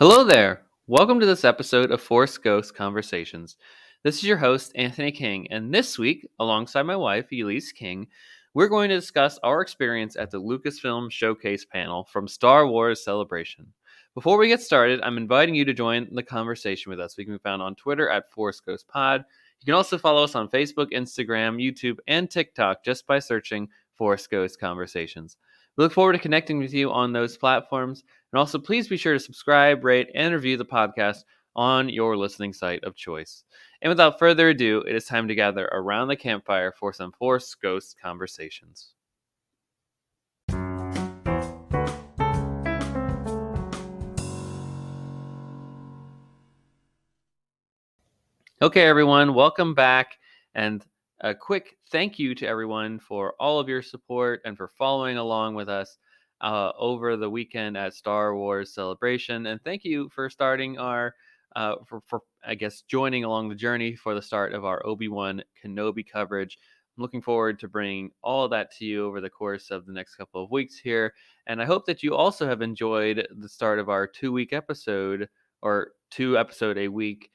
Hello there. Welcome to this episode of Force Ghost Conversations. This is your host, Anthony King, and this week, alongside my wife, Elise King, we're going to discuss our experience at the Lucasfilm Showcase panel from Star Wars Celebration. Before we get started, I'm inviting you to join the conversation with us. We can be found on Twitter at Force Ghost Pod. You can also follow us on Facebook, Instagram, YouTube, and TikTok just by searching Force Ghost Conversations. We look forward to connecting with you on those platforms. And also, please be sure to subscribe, rate, and review the podcast on your listening site of choice. And without further ado, it is time to gather around the campfire for some Force Ghost conversations. Okay, everyone, welcome back. And a quick thank you to everyone for all of your support and for following along with us over the weekend at Star Wars Celebration. And thank you for starting our, for I guess, joining along the journey for the start of our Obi-Wan Kenobi coverage. I'm looking forward to bringing all of that to you over the course of the next couple of weeks here. And I hope that you also have enjoyed the start of our 2-week episode, or 2 episode a week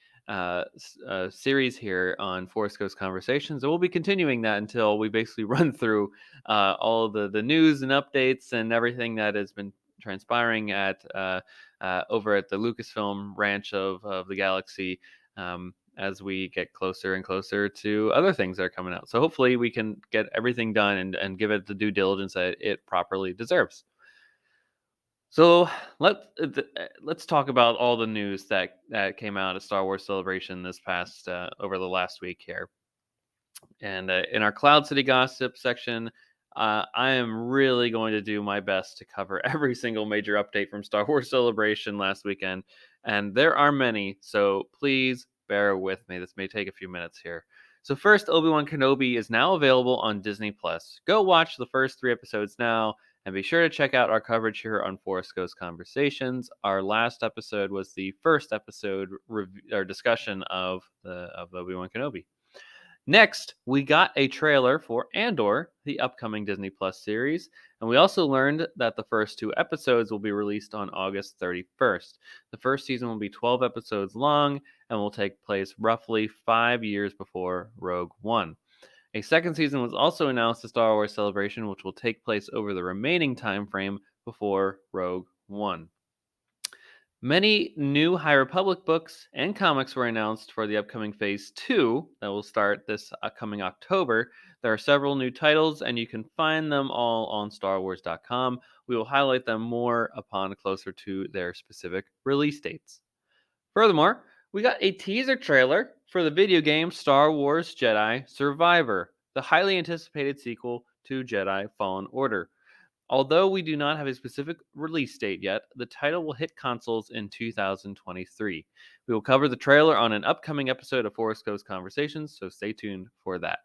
series here on Force Ghost Conversations, and we'll be continuing that until we basically run through all the news and updates and everything that has been transpiring at over at the Lucasfilm ranch of the galaxy, as we get closer and closer to other things that are coming out. So hopefully we can get everything done and give it the due diligence that it properly deserves. So let's talk about all the news that came out at Star Wars Celebration this past over the last week here. And in our Cloud City gossip section, I am really going to do my best to cover every single major update from Star Wars Celebration last weekend, and there are many. So please bear with me. This may take a few minutes here. So first, Obi-Wan Kenobi is now available on Disney Plus. Go watch the first 3 episodes now. And be sure to check out our coverage here on Force Ghost Conversations. Our last episode was the first episode or discussion of Obi-Wan Kenobi. Next, we got a trailer for Andor, the upcoming Disney Plus series, and we also learned that the first 2 episodes will be released on August 31st. The first season will be 12 episodes long and will take place roughly 5 years before Rogue One. A second season was also announced at Star Wars Celebration, which will take place over the remaining time frame before Rogue One. Many new High Republic books and comics were announced for the upcoming Phase 2 that will start this upcoming October. There are several new titles, and you can find them all on StarWars.com. We will highlight them more upon closer to their specific release dates. Furthermore, we got a teaser trailer for the video game Star Wars Jedi Survivor, the highly anticipated sequel to Jedi Fallen Order. Although we do not have a specific release date yet, the title will hit consoles in 2023. We will cover the trailer on an upcoming episode of Force Ghost Conversations, so stay tuned for that.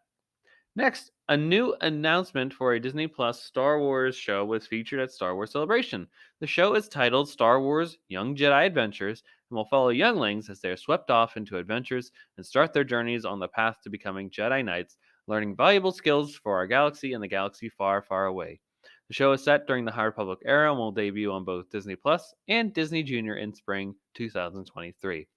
Next, a new announcement for a Disney Plus Star Wars show was featured at Star Wars Celebration. The show is titled Star Wars Young Jedi Adventures and will follow younglings as they are swept off into adventures and start their journeys on the path to becoming Jedi Knights, learning valuable skills for our galaxy and the galaxy far, far away. The show is set during the High Republic era and will debut on both Disney Plus and Disney Junior in spring 2023.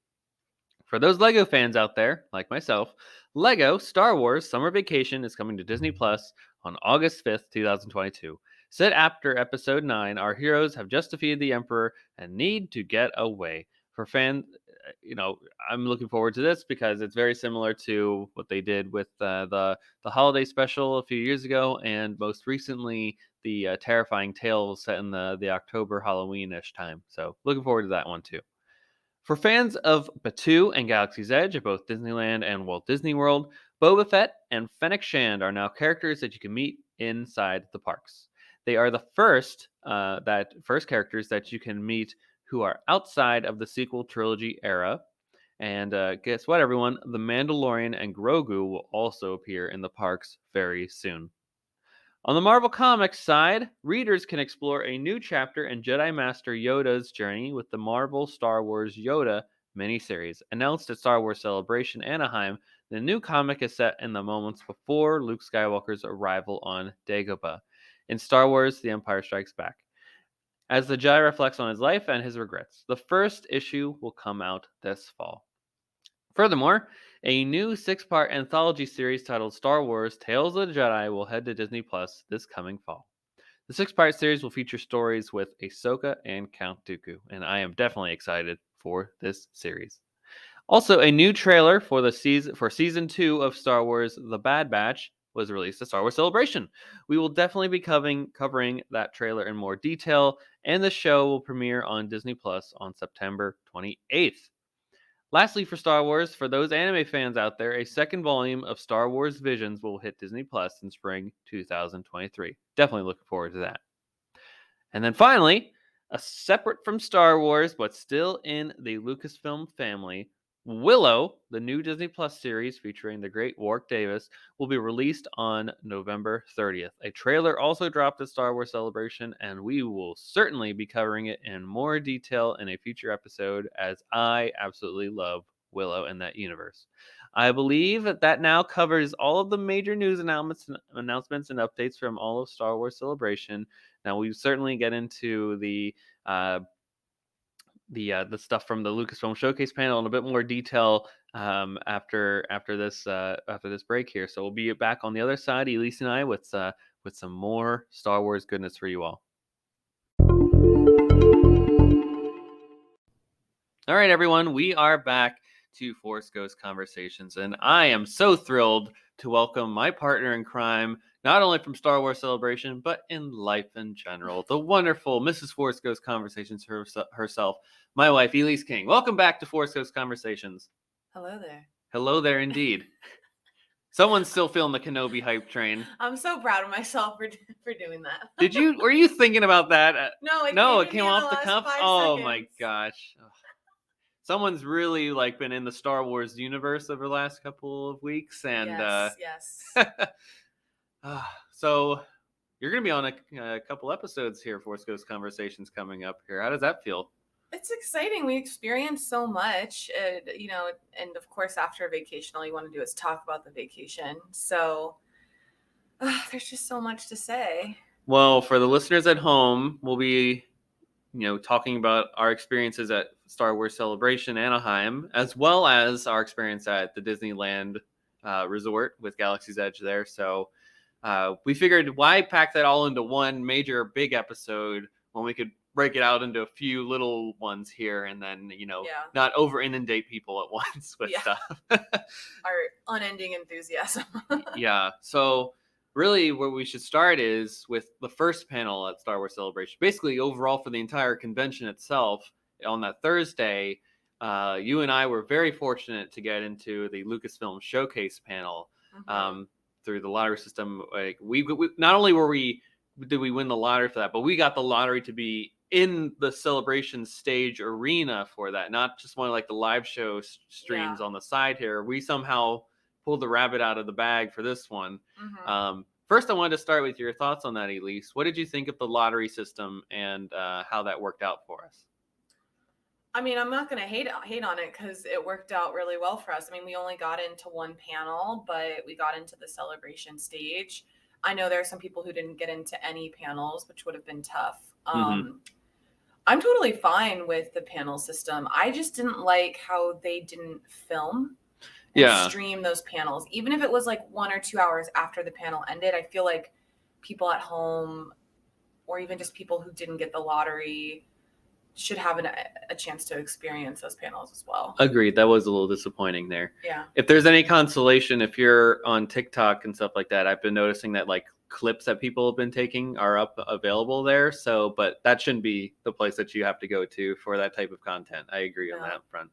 For those LEGO fans out there, like myself, LEGO Star Wars Summer Vacation is coming to Disney Plus on August 5th, 2022. Set after Episode 9, our heroes have just defeated the Emperor and need to get away. For fans, I'm looking forward to this because it's very similar to what they did with the holiday special a few years ago, and most recently the Terrifying Tales set in the October Halloween-ish time. So looking forward to that one too. For fans of Batuu and Galaxy's Edge at both Disneyland and Walt Disney World, Boba Fett and Fennec Shand are now characters that you can meet inside the parks. They are the first characters that you can meet who are outside of the sequel trilogy era. And guess what, everyone? The Mandalorian and Grogu will also appear in the parks very soon. On the Marvel Comics side, readers can explore a new chapter in Jedi Master Yoda's journey with the Marvel Star Wars Yoda miniseries. Announced at Star Wars Celebration Anaheim, the new comic is set in the moments before Luke Skywalker's arrival on Dagobah in Star Wars The Empire Strikes Back. as the Jedi reflects on his life and his regrets. The first issue will come out this fall. Furthermore, a new 6-part anthology series titled Star Wars Tales of the Jedi will head to Disney Plus this coming fall. The 6-part series will feature stories with Ahsoka and Count Dooku, and I am definitely excited for this series. Also, a new trailer for season 2 of Star Wars: The Bad Batch was released at Star Wars Celebration. We will definitely be covering that trailer in more detail, and the show will premiere on Disney Plus on September 28th. Lastly, for Star Wars, for those anime fans out there, a second volume of Star Wars Visions will hit Disney Plus in spring 2023. Definitely looking forward to that. And then finally, a separate from Star Wars, but still in the Lucasfilm family, Willow, the new Disney Plus series featuring the great Warwick Davis, will be released on November 30th. A trailer also dropped at Star Wars Celebration, and we will certainly be covering it in more detail in a future episode, as I absolutely love Willow and that universe. I believe that now covers all of the major news announcements and updates from all of Star Wars Celebration. Now we certainly get into the stuff from the Lucasfilm Showcase panel in a bit more detail after this break here. So we'll be back on the other side, Elise and I, with some more Star Wars goodness for you all. All right, everyone, we are back to Force Ghost Conversations, and I am so thrilled to welcome my partner in crime, not only from Star Wars Celebration, but in life in general, the wonderful Mrs. Force Ghost Conversations herself, my wife, Elise King. Welcome back to Force Ghost Conversations. Hello there. Hello there, indeed. Someone's still feeling the Kenobi hype train. I'm so proud of myself for doing that. Were you thinking about that? No, it came off the cuff. Oh seconds. my gosh. Ugh. Someone's really been in the Star Wars universe over the last couple of weeks, and yes. So you're going to be on a couple episodes here, Force Ghost Conversations coming up here. How does that feel? It's exciting. We experienced so much, and of course, after a vacation, all you want to do is talk about the vacation. So there's just so much to say. Well, for the listeners at home, we'll be talking about our experiences at Star Wars Celebration Anaheim, as well as our experience at the Disneyland resort with Galaxy's Edge there. So we figured, why pack that all into one major big episode when we could break it out into a few little ones here, and then not over inundate people at once with stuff. Our unending enthusiasm. Yeah. So really, where we should start is with the first panel at Star Wars Celebration. Basically, overall for the entire convention itself, on that Thursday, you and I were very fortunate to get into the Lucasfilm Showcase panel through the lottery system. Like we not only did we win the lottery for that, but we got the lottery to be in the Celebration stage arena for that, not just one of the live show streams on the side here. We somehow pulled the rabbit out of the bag for this one. First, I wanted to start with your thoughts on that, Elise. What did you think of the lottery system and how that worked out for us? I mean, I'm not going to hate on it because it worked out really well for us. I mean, we only got into one panel, but we got into the Celebration stage. I know there are some people who didn't get into any panels, which would have been tough. I'm totally fine with the panel system. I just didn't like how they didn't film and stream those panels. Even if it was 1 or 2 hours after the panel ended, I feel like people at home, or even just people who didn't get the lottery, should have a chance to experience those panels as well. Agreed. That was a little disappointing there. Yeah. If there's any consolation, if you're on TikTok and stuff like that, I've been noticing that clips that people have been taking are available there. So, but that shouldn't be the place that you have to go to for that type of content. I agree on that front.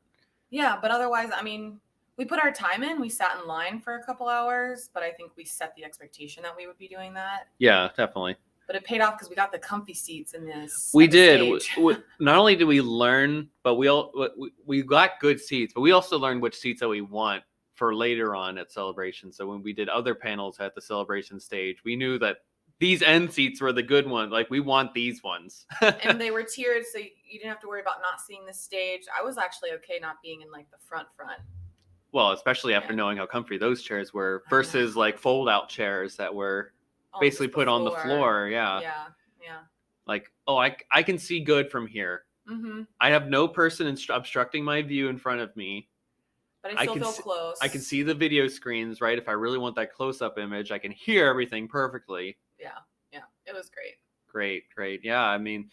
Yeah, but otherwise, I mean, we put our time in. We sat in line for a couple hours, but I think we set the expectation that we would be doing that. Yeah, definitely. But it paid off because we got the comfy seats in this. We did. Not only did we learn, but we got good seats, but we also learned which seats that we want for later on at Celebration. So when we did other panels at the Celebration stage, we knew that these end seats were the good ones. We want these ones. And they were tiered, so you didn't have to worry about not seeing the stage. I was actually okay not being in the front. Well, especially after knowing how comfy those chairs were versus fold-out chairs that were basically put on the floor. Yeah. Like, oh, I can see good from here. Mm-hmm. I have no person obstructing my view in front of me. But I still feel close. I can see the video screens, right? If I really want that close-up image, I can hear everything perfectly. Yeah. It was great. Great. Yeah, I mean,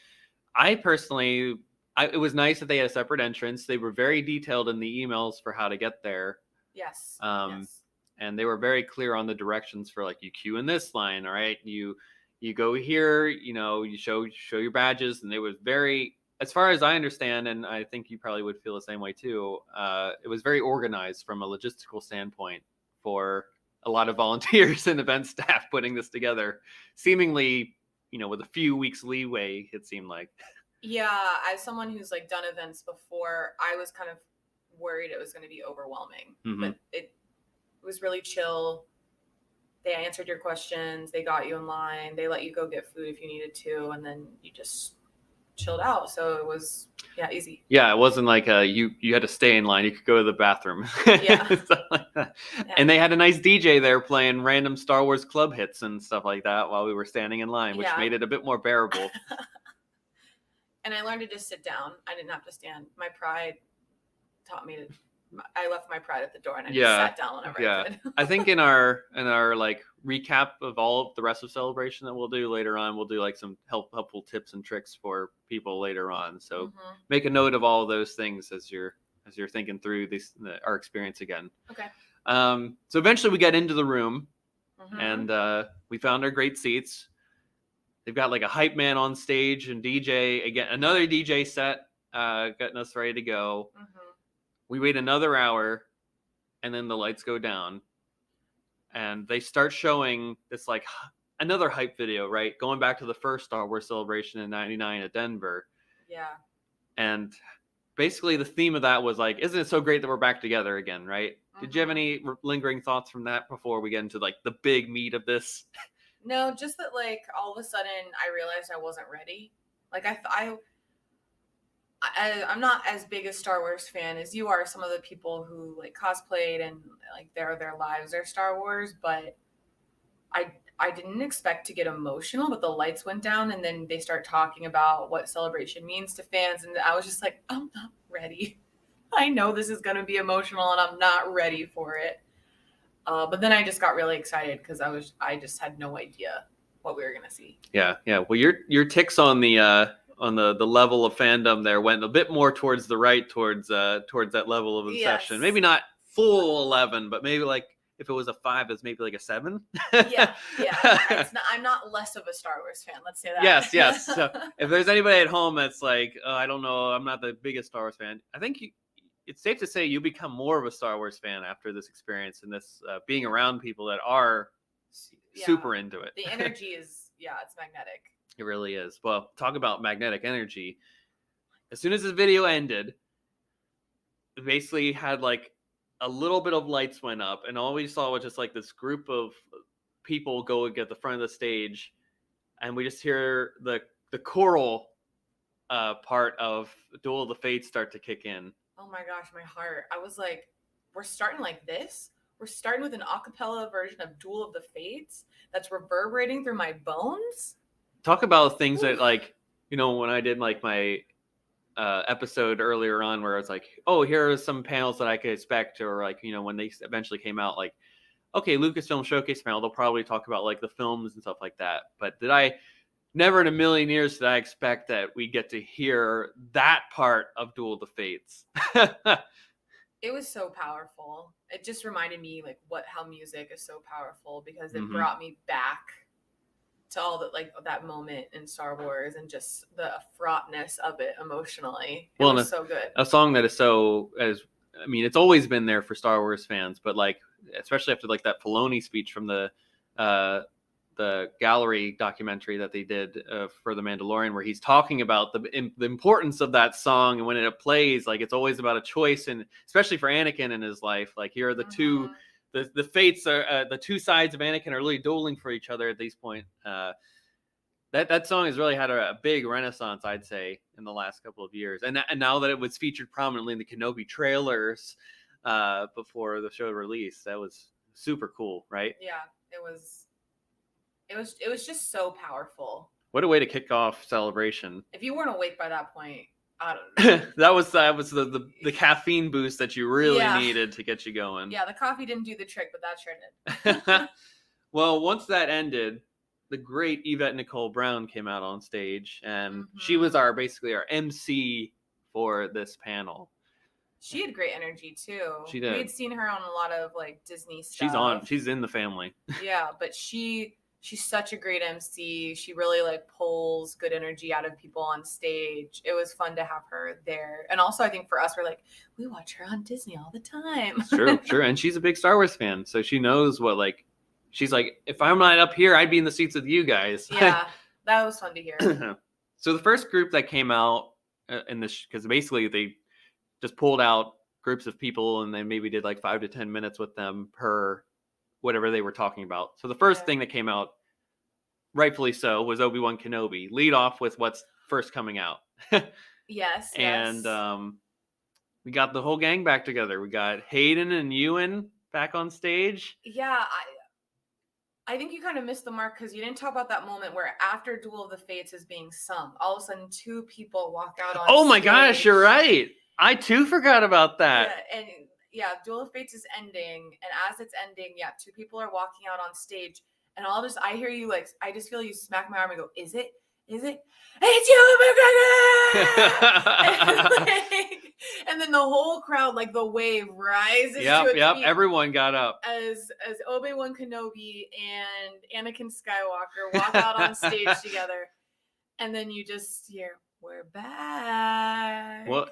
I personally, it was nice that they had a separate entrance. They were very detailed in the emails for how to get there. Yes. And they were very clear on the directions for, like, you queue in this line, all right? You go here, you show your badges, and they was very, as far as I understand, and I think you probably would feel the same way too, it was very organized from a logistical standpoint for a lot of volunteers and event staff putting this together, seemingly, with a few weeks leeway, it seemed like. Yeah, as someone who's like done events before, I was kind of worried it was going to be overwhelming, but it was really chill. They answered your questions. They got you in line. They let you go get food if you needed to, and then you just chilled out. So it was, easy. Yeah, it wasn't like you had to stay in line. You could go to the bathroom. Yeah. Stuff like that. Yeah. And they had a nice DJ there playing random Star Wars club hits and stuff like that while we were standing in line, which made it a bit more bearable. And I learned to just sit down. I didn't have to stand. My pride taught me to. I left my pride at the door and I just sat down whenever I could. I think in our like recap of all of the rest of Celebration that we'll do later on, we'll do like some helpful tips and tricks for people later on. So make a note of all of those things as you're thinking through our experience again. Okay. So eventually we got into the room and we found our great seats. They've got like a hype man on stage and DJ again, another DJ set, getting us ready to go. We wait another hour, and then the lights go down, and they start showing this like another hype video, right? Going back to the first Star Wars Celebration in '99 at Denver. Yeah. And basically the theme of that was like, isn't it so great that we're back together again, right? Did you have any lingering thoughts from that before we get into like the big meat of this? No, just that like all of a sudden I realized I wasn't ready. Like I'm not as big a Star Wars fan as you are. Some of the people who like cosplayed and like their lives are Star Wars, but I didn't expect to get emotional. But the lights went down, and then they start talking about what Celebration means to fans, and I was just like, I'm not ready. I know this is going to be emotional, and I'm not ready for it. But then I just got really excited because I just had no idea what we were going to see. Yeah. Well, your ticks on the level of fandom there went a bit more towards the right, towards that level of obsession. Yes. Maybe not full 11, but maybe like if it was a 5, it's maybe like a 7. Yeah. I'm not less of a Star Wars fan. Let's say that. Yes. So if there's anybody at home that's like, I don't know, I'm not the biggest Star Wars fan, I think it's safe to say you become more of a Star Wars fan after this experience and this being around people that are super into it. The energy is, it's magnetic. It really is. Well, talk about magnetic energy. As soon as this video ended, it basically had like a little bit of lights went up, and all we saw was just like this group of people go and get the front of the stage, and we just hear the choral part of Duel of the Fates start to kick in. Oh my gosh, my heart. I was like, we're starting like this? We're starting with an a cappella version of Duel of the Fates that's reverberating through my bones? Talk about things that, like, when I did like my episode earlier on where I was like, oh, here are some panels that I could expect, or like, when they eventually came out, like, okay, Lucasfilm Showcase panel, they'll probably talk about like the films and stuff like that. But never in a million years did I expect that we get to hear that part of Duel of the Fates. It was so powerful. It just reminded me like how music is so powerful, because it brought me back to all that moment in Star Wars and just the fraughtness of it emotionally. It was so good. A song that is it's always been there for Star Wars fans, but like, especially after like that Filoni speech from the gallery documentary that they did for The Mandalorian, where he's talking about the importance of that song, and when it plays, like, it's always about a choice, and especially for Anakin in his life, like, here are the two, the fates are the two sides of Anakin are really dueling for each other at this point. That song has really had a big renaissance, I'd say, in the last couple of years, and now that it was featured prominently in the Kenobi trailers before the show release, that was super cool, right? Yeah, it was just so powerful. What a way to kick off Celebration. If you weren't awake by that point, I don't know. that was the caffeine boost that you really needed to get you going. Yeah, the coffee didn't do the trick, but that sure did. Well, once that ended, the great Yvette Nicole Brown came out on stage, and she was basically our MC for this panel. She had great energy too. She did. We had seen her on a lot of like Disney stuff. She's in the family. Yeah, but she's such a great MC. She really like pulls good energy out of people on stage. It was fun to have her there. And also I think for us, we're like, we watch her on Disney all the time. Sure. And she's a big Star Wars fan. So she knows what, like, she's like, if I'm not up here, I'd be in the seats with you guys. Yeah, that was fun to hear. So the first group that came out in this, because basically they just pulled out groups of people and they maybe did like 5 to 10 minutes with them per whatever they were talking about. So the first thing that came out, rightfully so, was Obi-Wan Kenobi. Lead off with what's first coming out. Yes. And we got the whole gang back together. We got Hayden and Ewan back on stage. Yeah, I think you kind of missed the mark because you didn't talk about that moment where after Duel of the Fates is being sung, all of a sudden 2 people walk out on Oh my stage. gosh, you're right. I too forgot about that. Yeah, and Duel of Fates is ending, and as it's ending, 2 people are walking out on stage, and I hear you like, I just feel you smack my arm and go, is it? It's you, and then the whole crowd, like the wave rises to its feet. Everyone got up as Obi-Wan Kenobi and Anakin Skywalker walk out on stage together, and then you just hear, "We're back." Well,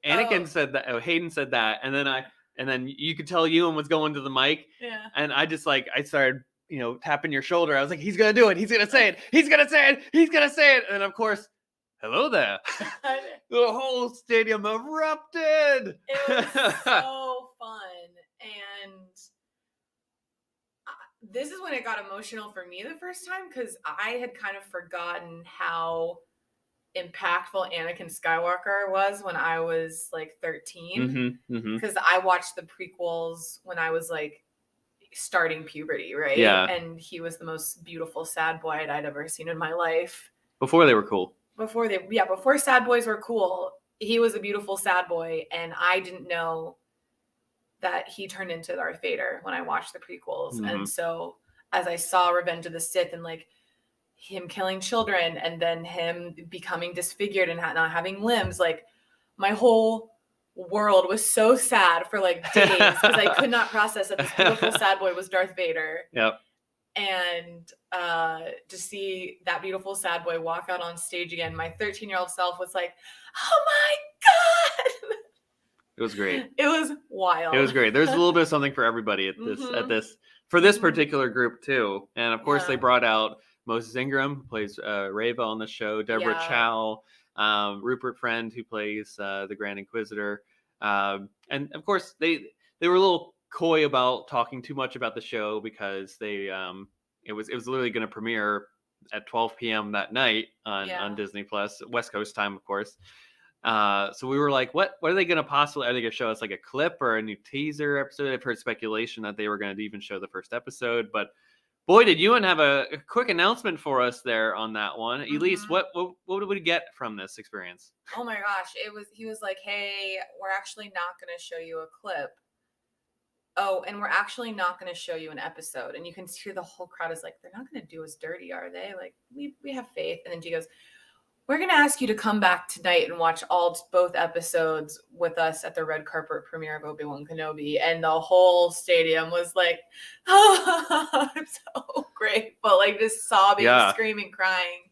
Anakin said that. Oh, Hayden said that, and then you could tell Ewan was going to the mic. Yeah. And I just I started, tapping your shoulder. I was like, he's gonna do it. He's gonna say it. He's gonna say it. He's gonna say it. And of course, hello there. The whole stadium erupted. It was so fun, and this is when it got emotional for me the first time because I had kind of forgotten how impactful Anakin Skywalker was when I was like 13 because I watched the prequels when I was like starting puberty, right? Yeah. And he was the most beautiful sad boy I'd ever seen in my life. Before they were cool. Before sad boys were cool, he was a beautiful sad boy, and I didn't know that he turned into Darth Vader when I watched the prequels. And so as I saw Revenge of the Sith and like him killing children and then him becoming disfigured and not having limbs, like my whole world was so sad for like days because I could not process that this beautiful sad boy was Darth Vader. Yep. And to see that beautiful sad boy walk out on stage again, my 13-year-old self was like, oh my God. It was great. It was wild. It was great. There's a little bit of something for everybody for this particular group too. And of course they brought out Moses Ingram, who plays Reva on the show, Deborah Chow, Rupert Friend, who plays the Grand Inquisitor. And of course they were a little coy about talking too much about the show because it was literally going to premiere at 12 p.m. that night on Disney Plus, West Coast time, of course. So we were like, what are they going to possibly, are they going to show us like a clip or a new teaser episode? I've heard speculation that they were going to even show the first episode, but boy, did Ewan have a quick announcement for us there on that one. Elise, what did we get from this experience? Oh my gosh. He was like, hey, we're actually not going to show you a clip. Oh, and we're actually not going to show you an episode. And you can hear the whole crowd is like, they're not going to do us dirty, are they? Like, we have faith. And then she goes, we're going to ask you to come back tonight and watch both episodes with us at the red carpet premiere of Obi-Wan Kenobi. And the whole stadium was like, oh, I'm so grateful. Like just sobbing, screaming, crying.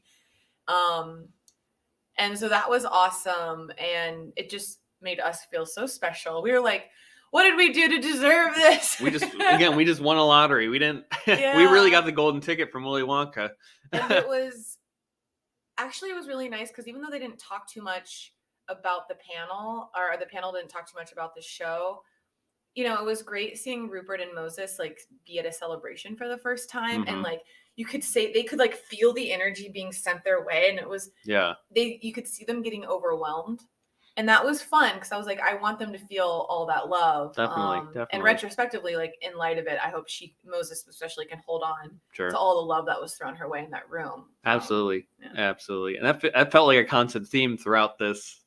And so that was awesome. And it just made us feel so special. We were like, what did we do to deserve this? We just won a lottery. We didn't, we really got the golden ticket from Willy Wonka. And it was really nice because even though they didn't talk too much about the panel, or the panel didn't talk too much about the show, it was great seeing Rupert and Moses like be at a celebration for the first time. And like you could say they could like feel the energy being sent their way. And it was, you could see them getting overwhelmed. And that was fun because I was like, I want them to feel all that love. Definitely. And retrospectively, like in light of it, I hope Moses especially can hold on Sure. to all the love that was thrown her way in that room. Absolutely. Absolutely. And that felt like a constant theme throughout this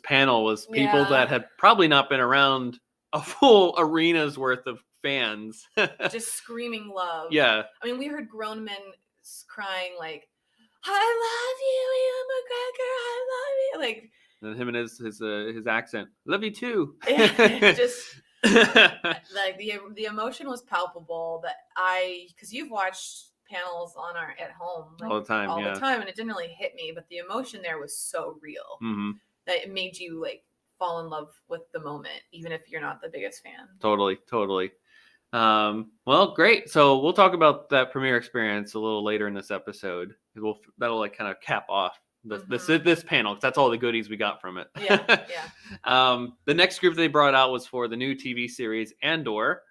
panel was people that had probably not been around a full arena's worth of fans. Just screaming love. Yeah. I mean, we heard grown men crying like, I love you, Ian McGregor, I love you. Like, and him and his accent. Love you too. Just like the emotion was palpable because you've watched panels at home like, all the time, and it didn't really hit me, but the emotion there was so real that it made you like fall in love with the moment, even if you're not the biggest fan. Totally. Well, great. So we'll talk about that premiere experience a little later in this episode. That'll like kind of cap off this panel because that's all the goodies we got from it. Yeah. The next group they brought out was for the new TV series Andor,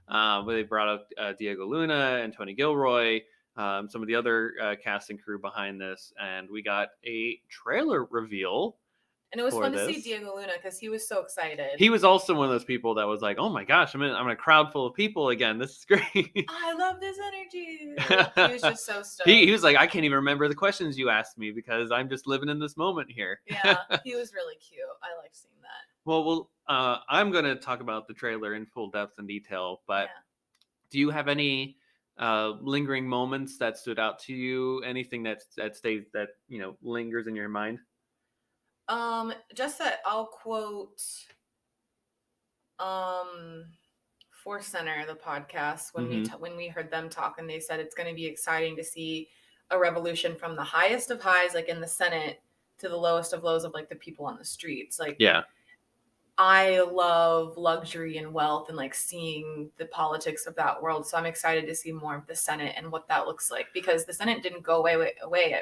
where they brought out Diego Luna and Tony Gilroy, some of the other cast and crew behind this, and we got a trailer reveal. And it was fun to see Diego Luna because he was so excited. He was also one of those people that was like, "Oh my gosh, I'm in a crowd full of people again. This is great. I love this energy." He was just so stoked. He was like, "I can't even remember the questions you asked me because I'm just living in this moment here." Yeah, he was really cute. I liked seeing that. Well, I'm going to talk about the trailer in full depth and detail, but do you have any lingering moments that stood out to you? Anything that stays that lingers in your mind? Just that I'll quote Force Center, the podcast, when we heard them talk, and they said it's going to be exciting to see a revolution from the highest of highs, like in the Senate, to the lowest of lows of like the people on the streets. Like, I love luxury and wealth and like seeing the politics of that world. So I'm excited to see more of the Senate and what that looks like, because the Senate didn't go away at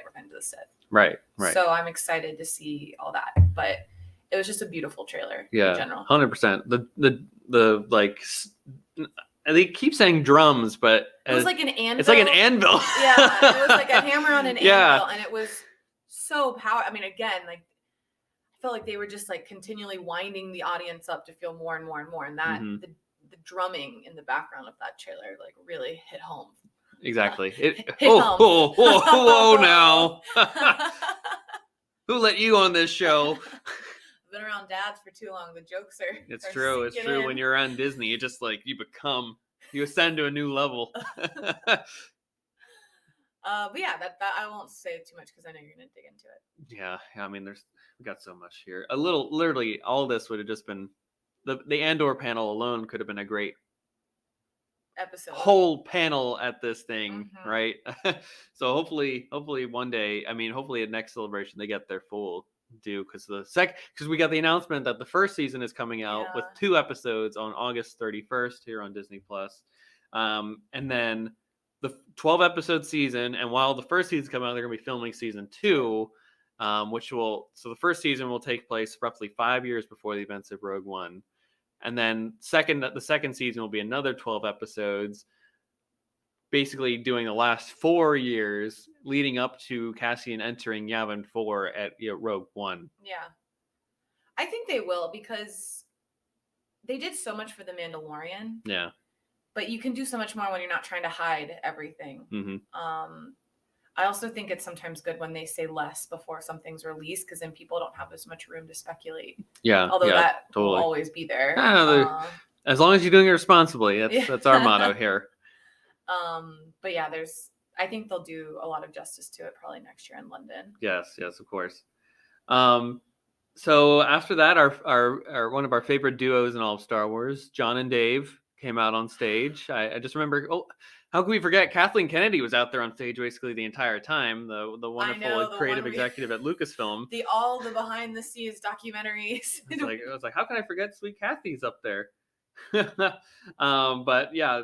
Revenge of the Sith. Right. So I'm excited to see all that. But it was just a beautiful trailer in general. 100%. The like, they keep saying drums, but it was like an anvil. It's like an anvil. Yeah, it was like a hammer on an anvil, and it was so powerful. I mean, again, like, I felt like they were just like continually winding the audience up to feel more and more and more, and that the drumming in the background of that trailer like really hit home. Exactly. Home. Whoa now. Who let you on this show? I've been around dads for too long. The jokes are. It's true. It's true. When you're on Disney, it just like you ascend to a new level. But yeah, that I won't say too much because I know you're gonna dig into it. Yeah. I mean, we got so much here. Literally, all this would have just been the Andor panel alone could have been a great episode, whole panel at this thing, right? So hopefully one day, I mean, hopefully at next celebration they get their full due, because we got the announcement that the first season is coming out with 2 episodes on August 31st here on Disney Plus, and then the 12 episode season. And while the first season's coming out, they're going to be filming season 2, so the first season will take place roughly 5 years before the events of Rogue One. And then the second season will be another 12 episodes, basically doing the last 4 years leading up to Cassian entering Yavin 4 at Rogue One. Yeah. I think they will, because they did so much for The Mandalorian. Yeah. But you can do so much more when you're not trying to hide everything. I also think it's sometimes good when they say less before something's released, because then people don't have as much room to speculate. Yeah. Although that will always be there. As long as you're doing it responsibly. That's our motto here. But yeah, I think they'll do a lot of justice to it probably next year in London. Yes, of course. So after that, our one of our favorite duos in all of Star Wars, John and Dave, came out on stage. I just remember, how can we forget? Kathleen Kennedy was out there on stage basically the entire time. The wonderful creative executive at Lucasfilm. All the behind the scenes documentaries. It was like, how can I forget sweet Kathy's up there? But yeah,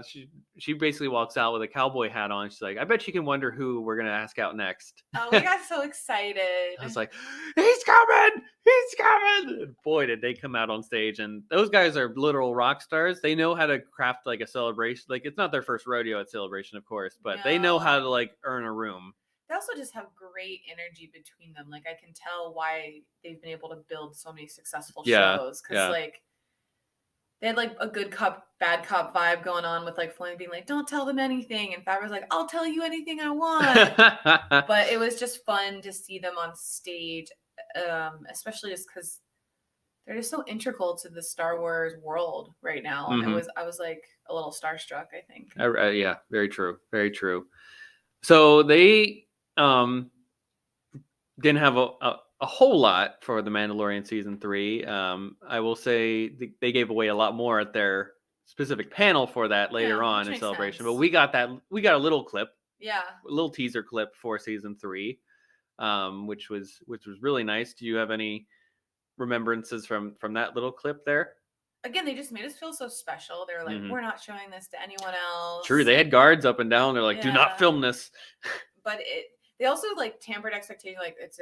she basically walks out with a cowboy hat on. She's like, I bet you can wonder who we're gonna ask out next. Oh, we got so excited. I was like, he's coming. And boy, did they come out on stage. And those guys are literal rock stars. They know how to craft like a celebration. Like, it's not their first rodeo at Celebration, of course, but they know how to like earn a room. they also just have great energy between them. Like, I can tell why they've been able to build so many successful shows, because like they had like a good cop, bad cop vibe going on with like Filoni being like, "Don't tell them anything," and Favreau's like, "I'll tell you anything I want." But it was just fun to see them on stage, especially just because they're just so integral to the Star Wars world right now. And I was like a little starstruck, I think. Yeah, very true. Very true. So they didn't have a whole lot for The Mandalorian season 3. I will say they gave away a lot more at their specific panel for that later on in Celebration. Sense. But we got a little clip. Yeah. A little teaser clip for season 3, which was really nice. Do you have any remembrances from that little clip there? Again, they just made us feel so special. They were like, we're not showing this to anyone else. True, they had guards up and down. They're like, do not film this. But they also like tampered expectation. Like, it's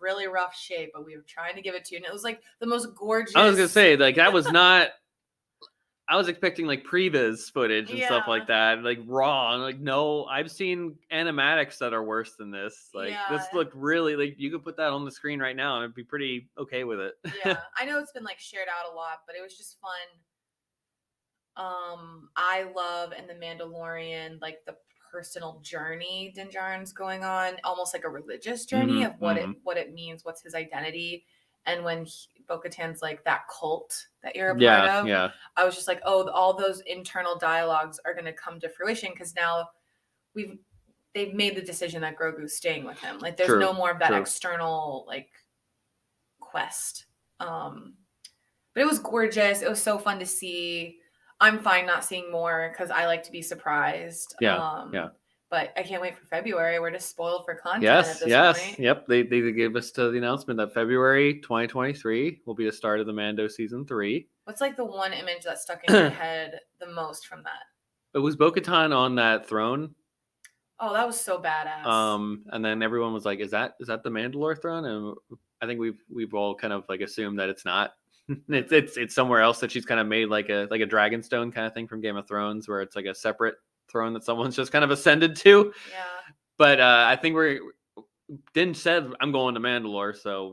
really rough shape, but we were trying to give it to you. And it was like the most gorgeous. I was gonna say, like, that was not. I was expecting like previs footage and stuff like that, like raw. Like, no, I've seen animatics that are worse than this. Like, this looked really, like, you could put that on the screen right now and I'd be pretty okay with it. Yeah, I know it's been like shared out a lot, but it was just fun. I love in The Mandalorian like the personal journey Din Djarin's going on, almost like a religious journey of what it means, what's his identity. And when Bo-Katan's like, that cult that you're a part of, I was just like, oh, all those internal dialogues are going to come to fruition, because now they've made the decision that Grogu's staying with him. Like, there's no more of that external like quest. But it was gorgeous. It was so fun to see. I'm fine not seeing more because I like to be surprised. But I can't wait for February. We're just spoiled for content at this point. Yep. They gave us the announcement that February 2023 will be the start of the Mando season 3. What's like the one image that stuck in your head the most from that? It was Bo-Katan on that throne. Oh, that was so badass. And then everyone was like, "Is that the Mandalore throne?" And I think we've all kind of like assumed that it's not. it's somewhere else, that she's kind of made like a Dragonstone kind of thing from Game of Thrones, where it's like a separate throne that someone's just kind of ascended to. Yeah. But I think Din said, "I'm going to Mandalore," so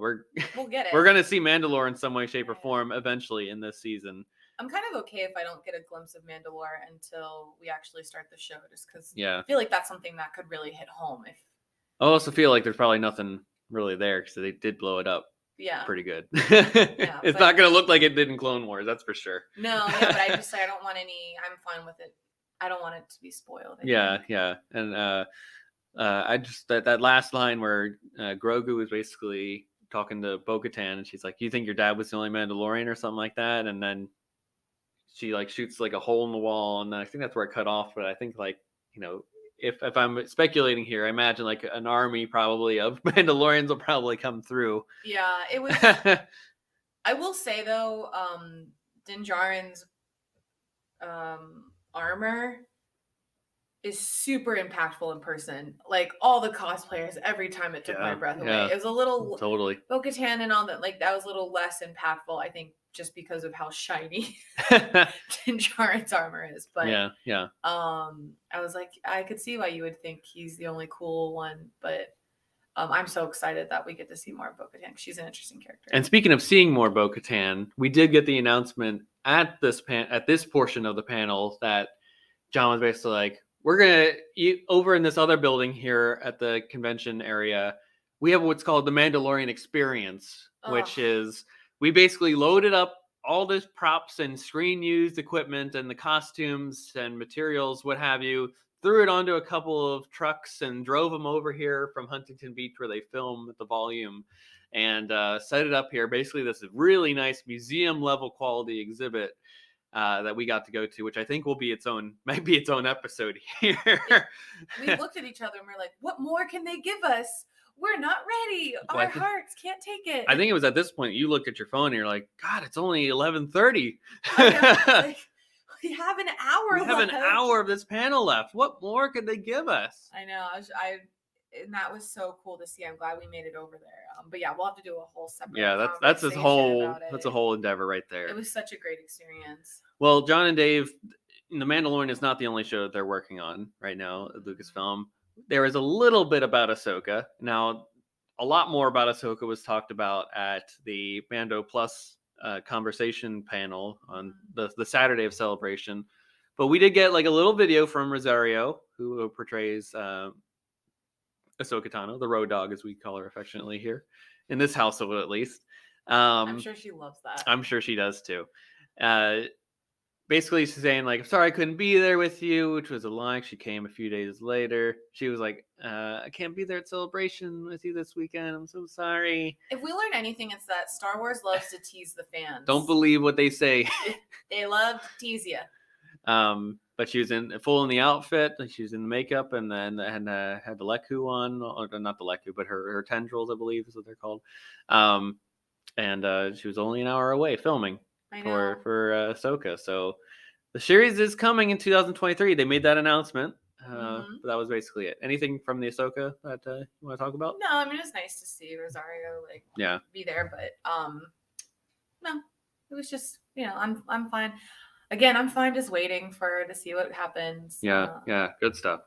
we'll get it. We're gonna see Mandalore in some way, shape, or form eventually in this season. I'm kind of okay if I don't get a glimpse of Mandalore until we actually start the show, just because I feel like that's something that could really hit home. I also feel like there's probably nothing really there, because they did blow it up. Pretty good. It's not gonna look like it did in Clone Wars, that's for sure. No, but I just say I don't want any. I'm fine with it. I don't want it to be spoiled. And I just that last line where Grogu was basically talking to Bo-Katan, and she's like, "You think your dad was the only Mandalorian," or something like that, and then she like shoots like a hole in the wall, and I think that's where it cut off. But I think, like, you know, if I'm speculating here, I imagine like an army probably of Mandalorians will probably come through. Yeah, it was. I will say though, Din Djarin's armor is super impactful in person. Like, all the cosplayers, every time it took my breath away. It was a little totally Bo-Katan and all that. Like, that was a little less impactful, I think, just because of how shiny Din Djarin's armor is. But I was like, I could see why you would think he's the only cool one, but I'm so excited that we get to see more of Bo-Katan. She's an interesting character. And speaking of seeing more Bo-Katan, we did get the announcement at this portion of the panel that John was basically like, "We're gonna over in this other building here at the convention area, we have what's called the Mandalorian Experience, which is, we basically loaded up all this props and screen used equipment and the costumes and materials, what have you, threw it onto a couple of trucks and drove them over here from Huntington Beach, where they film at the Volume, and set it up here. Basically, this is really nice museum level quality exhibit that we got to go to, which I think might be its own episode here." We looked at each other and we're like, what more can they give us? We're not ready. Our hearts can't take it. I think it was at this point you looked at your phone and you're like, "God, it's only 11:30. Like, we have an hour left. We have an hour of this panel left. What more could they give us?" I know. And that was so cool to see. I'm glad we made it over there. But yeah, we'll have to do a whole separate. Yeah, that's a whole endeavor right there. It was such a great experience. Well, John and Dave, The Mandalorian is not the only show that they're working on right now at Lucasfilm. there was a little bit about Ahsoka. Now, a lot more about Ahsoka was talked about at the Mando Plus conversation panel on the Saturday of Celebration. But we did get like a little video from Rosario, who portrays Ahsoka Tano, the road dog, as we call her affectionately here in this household, at least. I'm sure she loves that. I'm sure she does too. Basically, she's saying like, "I'm sorry I couldn't be there with you," which was a lie. She came a few days later. She was like, "I can't be there at Celebration with you this weekend. I'm so sorry." If we learn anything, it's that Star Wars loves to tease the fans. Don't believe what they say. They love to tease you. But she was in the outfit. She was in the makeup, and then had the Leku on, or not the Leku, but her tendrils, I believe, is what they're called. And she was only an hour away filming for Ahsoka. So the series is coming in 2023. They made that announcement. But that was basically it. Anything from the Ahsoka that you want to talk about? No, I mean, it's nice to see Rosario be there, but no, it was just, I'm fine. Again, I'm fine just waiting to see what happens. Yeah, good stuff.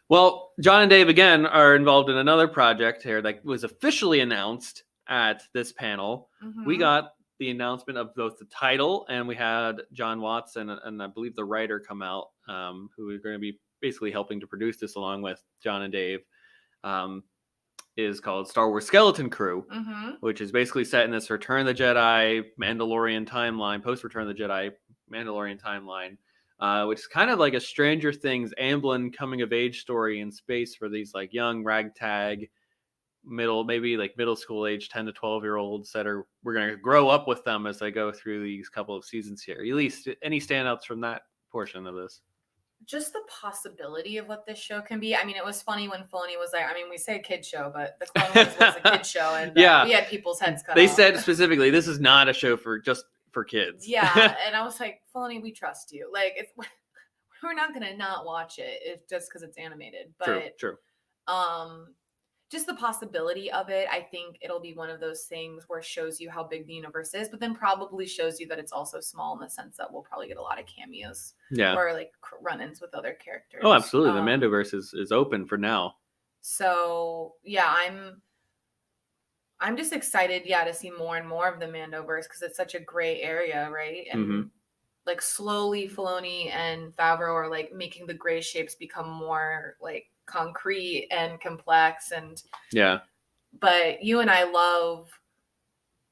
Well, John and Dave again are involved in another project here that was officially announced at this panel. We got the announcement of both the title, and we had John Watson and I believe the writer come out, who are going to be basically helping to produce this along with John and Dave. Is called Star Wars Skeleton Crew, which is basically set in this Return of the Jedi Mandalorian timeline, post Return of the Jedi Mandalorian timeline, which is kind of like a Stranger Things Amblin coming of age story in space for these like young ragtag middle school age 10 to 12-year-olds that we're going to grow up with them as they go through these couple of seasons here. At least any standouts from that portion of this? Just the possibility of what this show can be. I mean, it was funny when Filoni was like, I mean, we say kid show, but the Clone Wars was a kid show, and we had people's heads cut off. They said specifically, this is not a show for kids. Yeah, and I was like, Filoni, we trust you. Like, we're not going to not watch it just because it's animated. But True. Just the possibility of it, I think it'll be one of those things where it shows you how big the universe is, but then probably shows you that it's also small in the sense that we'll probably get a lot of cameos. Yeah. Or like run-ins with other characters. Oh, absolutely. The Mandoverse is open for now. So yeah, I'm just excited, to see more and more of the Mandoverse because it's such a gray area, right? And like slowly Filoni and Favreau are like making the gray shapes become more like concrete and complex, and but you and I love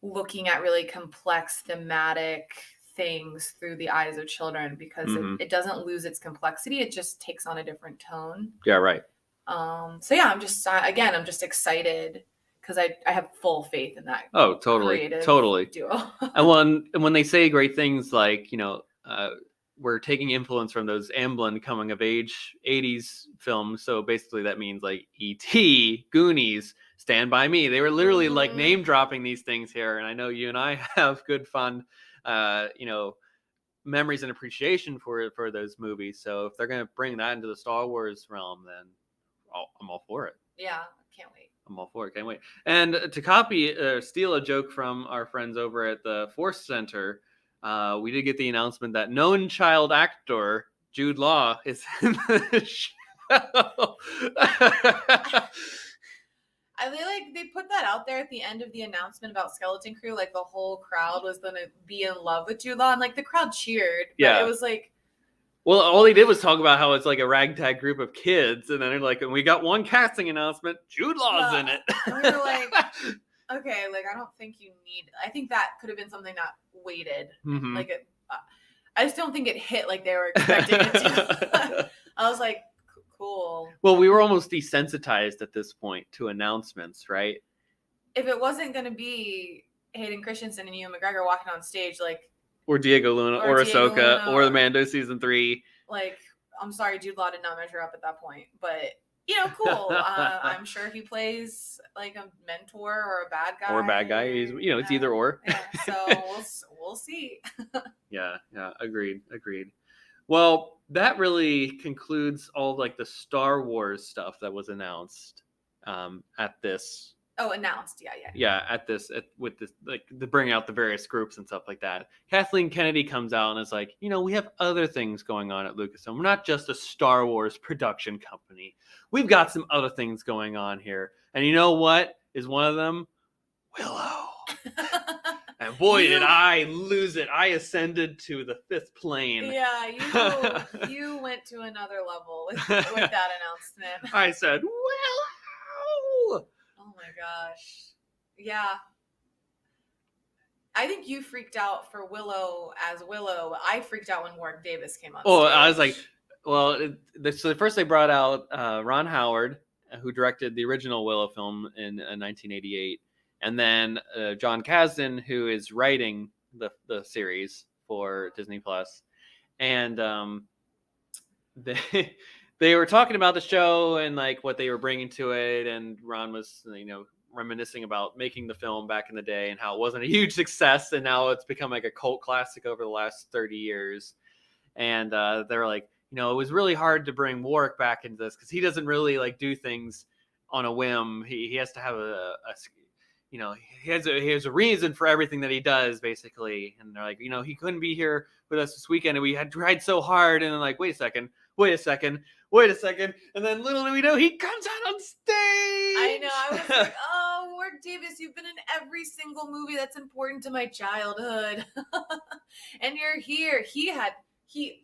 looking at really complex thematic things through the eyes of children because it doesn't lose its complexity, it just takes on a different tone. So yeah, I'm just excited because I have full faith in that. Oh, totally duo. and when they say great things like, we're taking influence from those Amblin coming of age 80s films. So basically that means like E.T., Goonies, Stand By Me. They were literally like name dropping these things here. And I know you and I have good fun, memories and appreciation for those movies. So if they're going to bring that into the Star Wars realm, then I'm all for it. Yeah, can't wait. I'm all for it. Can't wait. And to steal a joke from our friends over at the Force Center, we did get the announcement that known child actor Jude Law is in the show. I feel like they put that out there at the end of the announcement about Skeleton Crew. Like the whole crowd was going to be in love with Jude Law, and like the crowd cheered. But it was like, well, all they did was talk about how it's like a ragtag group of kids, and then they're like, and we got one casting announcement, Jude Law's in it. And we were like, okay, like I don't think you need. I think that could have been something that waited. Like I just don't think it hit like they were expecting it to. I was like, cool. Well, we were almost desensitized at this point to announcements, right? If it wasn't going to be Hayden Christensen and Ewan McGregor walking on stage, like. Or Diego Luna, or Ahsoka, or the Mando season 3. Like, I'm sorry, Jude Law did not measure up at that point, but cool. I'm sure he plays like a mentor or a bad guy. He's, it's either or. Yeah, so we'll see. Yeah, agreed. Well, that really concludes all like the Star Wars stuff that was announced at this Oh, announced. Yeah. Yeah, with this, like, to bring out the various groups and stuff like that. Kathleen Kennedy comes out and is like, we have other things going on at Lucasfilm. We're not just a Star Wars production company. We've got some other things going on here. And you know what is one of them? Willow. And boy, did I lose it. I ascended to the 5th plane. Yeah, you went to another level with that announcement. I said, Willow! Oh my gosh. Yeah. I think you freaked out for Willow as Willow. I freaked out when Warwick Davis came on stage. I was like, well, so first they brought out Ron Howard, who directed the original Willow film in 1988. And then John Kasdan, who is writing the series for Disney Plus, and they were talking about the show and like what they were bringing to it, and Ron was reminiscing about making the film back in the day and how it wasn't a huge success, and now it's become like a cult classic over the last 30 years. And they're like, it was really hard to bring Warwick back into this because he doesn't really like do things on a whim. He has to have he has a reason for everything that he does, basically. And they're like, he couldn't be here with us this weekend, and we had tried so hard. And then like, wait a second. And then little do we know, he comes out on stage. I know. I was like, oh, Warwick Davis, you've been in every single movie that's important to my childhood. And you're here. He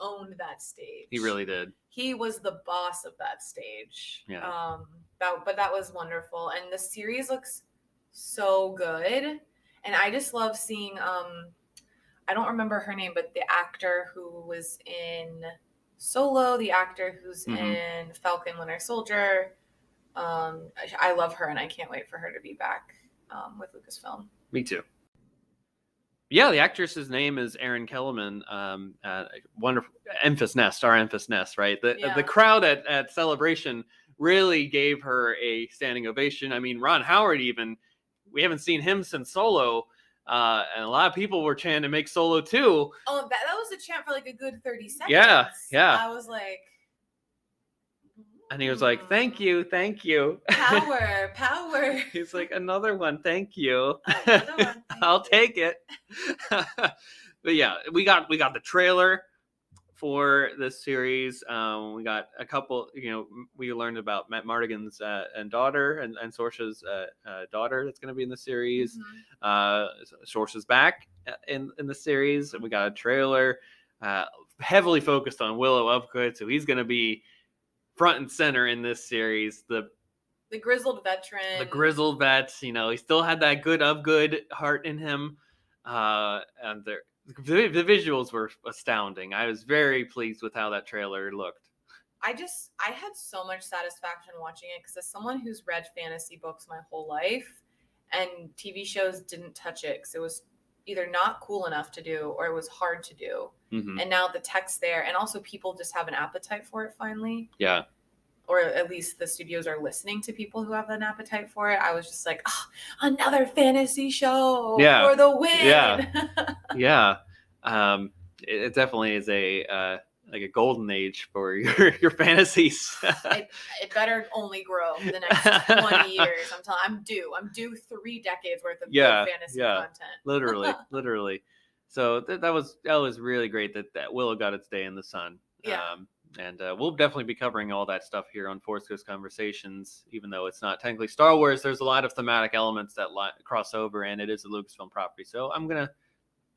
owned that stage. He really did. He was the boss of that stage. Yeah. But that was wonderful. And the series looks so good. And I just love seeing I don't remember her name, but the actor who was in Solo, the actor who's in Falcon Winter Soldier. I love her, and I can't wait for her to be back with Lucasfilm. Me too. Yeah, the actress's name is Erin Kellerman. Wonderful. Enfys Nest, our Enfys Nest, right? The crowd at Celebration really gave her a standing ovation. I mean, Ron Howard even, we haven't seen him since Solo. And a lot of people were chanting to make Solo 2. Oh, that was a chant for like a good 30 seconds. Yeah. I was like... And he was like, thank you. Power. He's like, another one, thank you. Another one, I'll take it. But yeah, we got the trailer for this series. We got a couple, we learned about Matt Mardigan's and daughter and Sorcha's daughter that's going to be in the series. Sorcha's back in the series. And we got a trailer heavily focused on Willow Upgood. So he's going to be front and center in this series. The grizzled veteran. The grizzled vet. He still had that good Upgood heart in him. And the visuals were astounding. I was very pleased with how that trailer looked. I had so much satisfaction watching it because as someone who's read fantasy books my whole life and TV shows didn't touch it because it was either not cool enough to do or it was hard to do. And now the tech's there, and also people just have an appetite for it finally. Yeah. Or at least the studios are listening to people who have an appetite for it. I was just like, another fantasy show for the win. Yeah. It definitely is a golden age for your fantasies. it better only grow for the next 20 years. I'm due 3 decades worth of good fantasy content. Literally. So that was really great that Willow got its day in the sun. Yeah. And we'll definitely be covering all that stuff here on Force Ghost Conversations. Even though it's not technically Star Wars, there's a lot of thematic elements that cross over, and it is a Lucasfilm property. So I'm gonna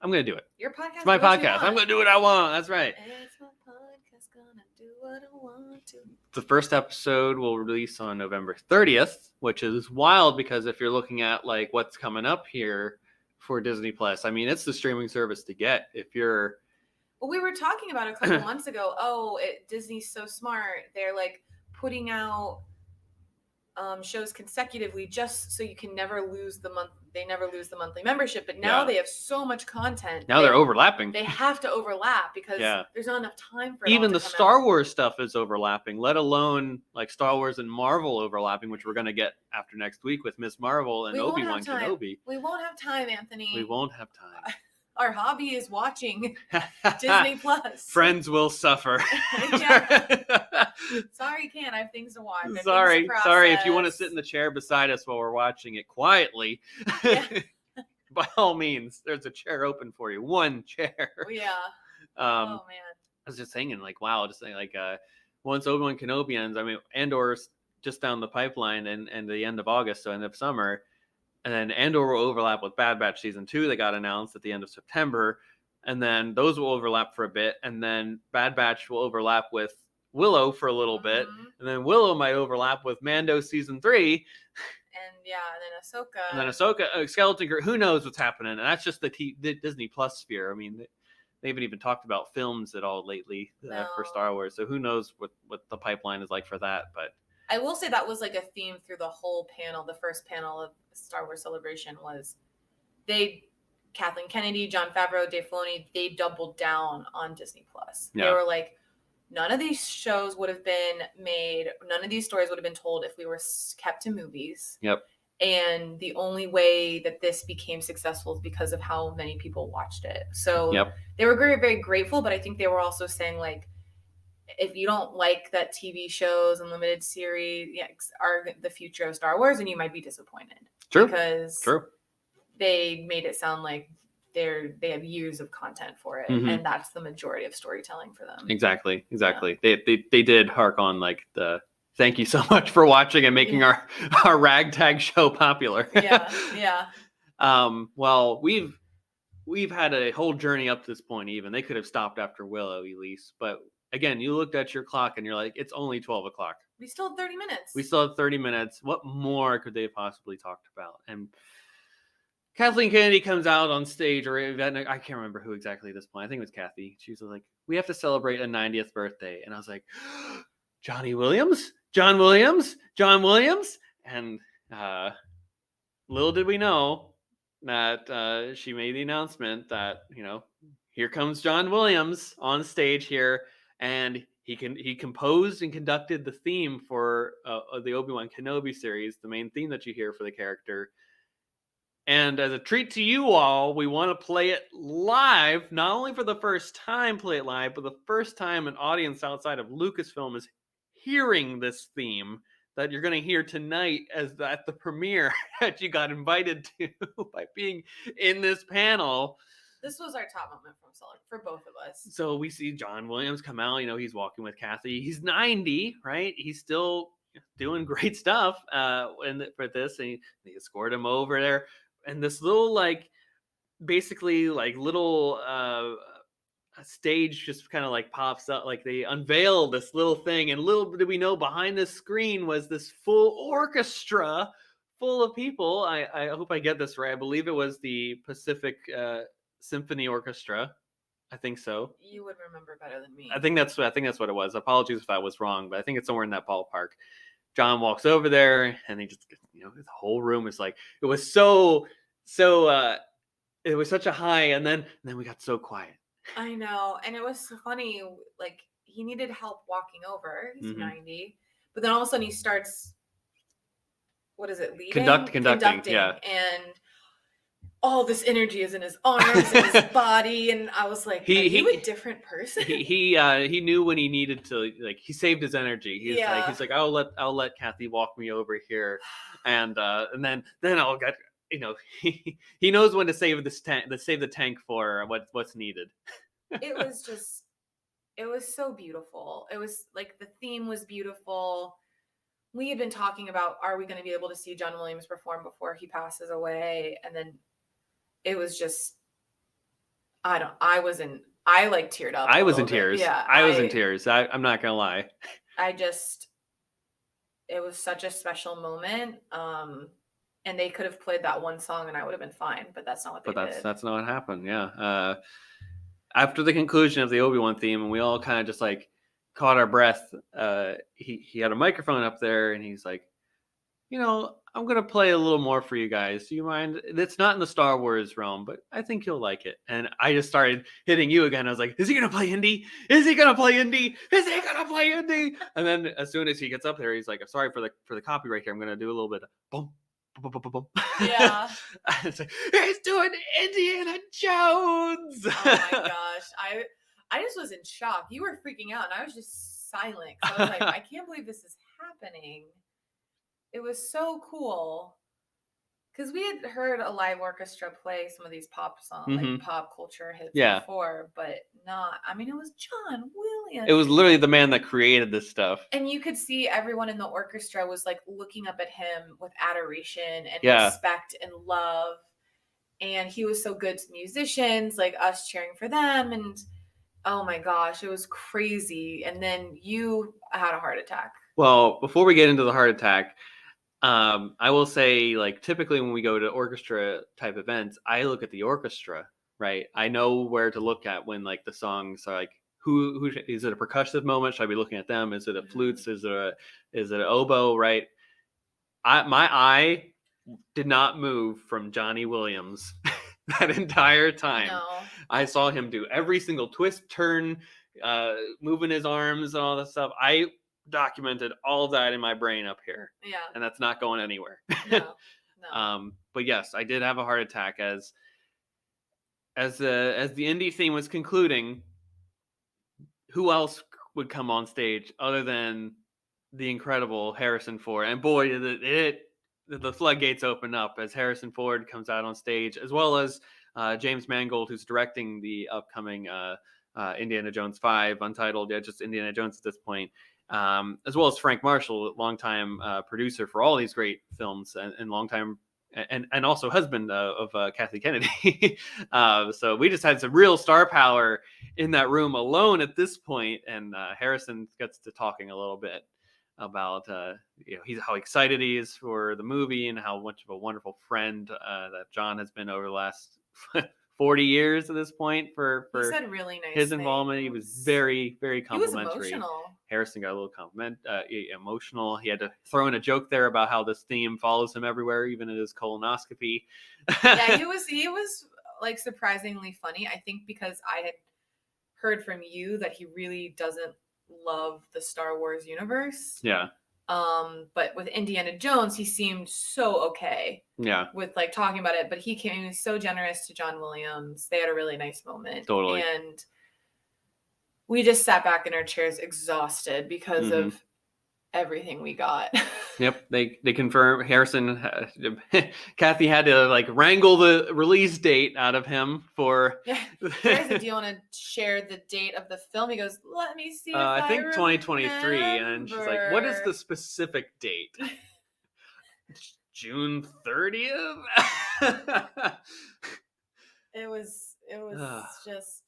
do it. Your podcast. It's my podcast. I'm gonna do what I want. That's right. It's my podcast. Gonna do what I want to. The first episode will release on November 30th, which is wild because if you're looking at like what's coming up here for Disney Plus, I mean, it's the streaming service to get if you're. Well, we were talking about a couple months ago. Disney's so smart. They're like putting out shows consecutively just so you can never lose the month. They never lose the monthly membership. But now they have so much content. Now they're overlapping. They have to overlap because there's not enough time for it. Even the Star Wars stuff is overlapping, let alone like Star Wars and Marvel overlapping, which we're going to get after next week with Miss Marvel and Obi-Wan Kenobi. We won't have time, Anthony. We won't have time. Our hobby is watching Disney Plus. Friends will suffer. Sorry, can't. I have things to watch. Sorry. If you want to sit in the chair beside us while we're watching it quietly, by all means, there's a chair open for you. One chair. Yeah. Oh man. I was just thinking, like, wow, just saying, like, once Obi-Wan Kenobi ends, I mean, Andor's just down the pipeline and the end of August, so end of summer. And then Andor will overlap with Bad Batch Season 2 that got announced at the end of September. And then those will overlap for a bit. And then Bad Batch will overlap with Willow for a little bit. And then Willow might overlap with Mando Season 3. And then Ahsoka. And then Ahsoka, Skeleton Crew, who knows what's happening. And that's just the Disney Plus sphere. I mean, they haven't even talked about films at all lately for Star Wars. So who knows what the pipeline is like for that. But I will say that was like a theme through the whole panel. The first panel of Star Wars Celebration was Kathleen Kennedy, Jon Favreau, Dave Filoni, they doubled down on Disney Plus. Yeah. They were like, none of these shows would have been made, none of these stories would have been told if we were kept to movies. Yep. And the only way that this became successful is because of how many people watched it. So they were very, very grateful, but I think they were also saying, like, if you don't like that TV shows and limited series are the future of Star Wars, and you might be disappointed. True. Because they made it sound like they have years of content for it, and that's the majority of storytelling for them. Exactly. Yeah. They did hark on, like, the thank you so much for watching and making our ragtag show popular. Yeah. Well, we've had a whole journey up to this point. Even they could have stopped after Willow, Elise, but again, you looked at your clock and you're like, it's only 12 o'clock. We still have 30 minutes. We still have 30 minutes. What more could they have possibly talked about? And Kathleen Kennedy comes out on stage, or Yvette, I can't remember who exactly at this point. I think it was Kathy. She was like, we have to celebrate a 90th birthday. And I was like, John Williams. And little did we know that she made the announcement that, here comes John Williams on stage here. And he composed and conducted the theme for the Obi-Wan Kenobi series, the main theme that you hear for the character. And as a treat to you all, we want to play it live, not only for the first time play it live, but the first time an audience outside of Lucasfilm is hearing this theme that you're going to hear tonight at the premiere that you got invited to by being in this panel. This was our top moment for both of us. So we see John Williams come out. He's walking with Kathy. He's 90, right? He's still doing great stuff for this. And they escort him over there. And this little, stage just kind of pops up. Like, they unveil this little thing. And little did we know, behind this screen was this full orchestra full of people. I hope I get this right. I believe it was the Pacific Symphony Orchestra. I think so. You would remember better than me. I think that's what it was. Apologies if I was wrong, but I think it's somewhere in that ballpark. John walks over there, and he just, the whole room is like, it was so it was such a high, and then we got so quiet. I know, and it was so funny. Like, he needed help walking over. He's 90, but then all of a sudden he starts, what is it, leading? Conducting, yeah. And all this energy is in his arms and his body, and I was like, are you a different person? He knew when he needed to, he saved his energy. He's like, I'll let Kathy walk me over here, and then I'll get, he knows when to save the tank for what's needed. It was so beautiful. It was like, the theme was beautiful. We had been talking about, are we going to be able to see John Williams perform before he passes away? And then it was just, I teared up. I was in tears. Yeah. I was in tears. I'm not going to lie. It was such a special moment. And they could have played that one song and I would have been fine, but that's not what they did. That's not what happened. Yeah. After the conclusion of the Obi-Wan theme, and we all kind of just caught our breath. He had a microphone up there, and he's like, I'm going to play a little more for you guys. Do you mind? It's not in the Star Wars realm, but I think you'll like it. And I just started hitting you again. I was like, is he going to play indie? Is he going to play indie? Is he going to play indie? And then as soon as he gets up there, he's like, I'm sorry for the copyright here. I'm going to do a little bit of boom, Yeah. It's like, he's doing Indiana Jones. Oh my gosh. I just was in shock. You were freaking out and I was just silent. So I was like, I can't believe this is happening. It was so cool. Because we had heard a live orchestra play some of these pop songs, like pop culture hits before, but not. I mean, it was John Williams. It was literally the man that created this stuff. And you could see everyone in the orchestra was like looking up at him with adoration and respect and love. And he was so good to musicians, like us cheering for them. And oh my gosh, it was crazy. And then you had a heart attack. Well, before we get into the heart attack, I will say, like, typically when we go to orchestra type events, I look at the orchestra, right? I know where to look at when, like, the songs are like, who is it a percussive moment? Should I be looking at them? Is it a flutes? Is it an oboe? Right? My eye did not move from Johnny Williams that entire time. No. I saw him do every single twist, turn, moving his arms and all that stuff. I documented all of that in my brain up here. Yeah. And that's not going anywhere. No. But yes, I did have a heart attack as the indie theme was concluding. Who else would come on stage other than the incredible Harrison Ford? And boy, did the floodgates open up as Harrison Ford comes out on stage, as well as James Mangold, who's directing the upcoming Indiana Jones 5, Untitled, just Indiana Jones at this point, as well as Frank Marshall, longtime producer for all these great films and longtime and also husband of Kathy Kennedy. So we just had some real star power in that room alone at this point, and Harrison gets to talking a little bit about how excited he is for the movie and how much of a wonderful friend that John has been over the last 40 years at this point for he said really nice his involvement. things. He was very, very complimentary. He was emotional. Harrison got a little emotional. He had to throw in a joke there about how this theme follows him everywhere, even in his colonoscopy. Yeah, he was like surprisingly funny. I think because I had heard from you that he really doesn't love the Star Wars universe. Yeah. But with Indiana Jones, he seemed so okay. Yeah. With like talking about it, but he was so generous to John Williams. They had a really nice moment. Totally. And we just sat back in our chairs exhausted because of everything we got. Yep, they confirmed Harrison. Kathy had to like wrangle the release date out of him for. Yeah, Harrison, do you want to share the date of the film? He goes, "Let me see." I think 2023, and she's like, "What is the specific date?" June 30th. It was just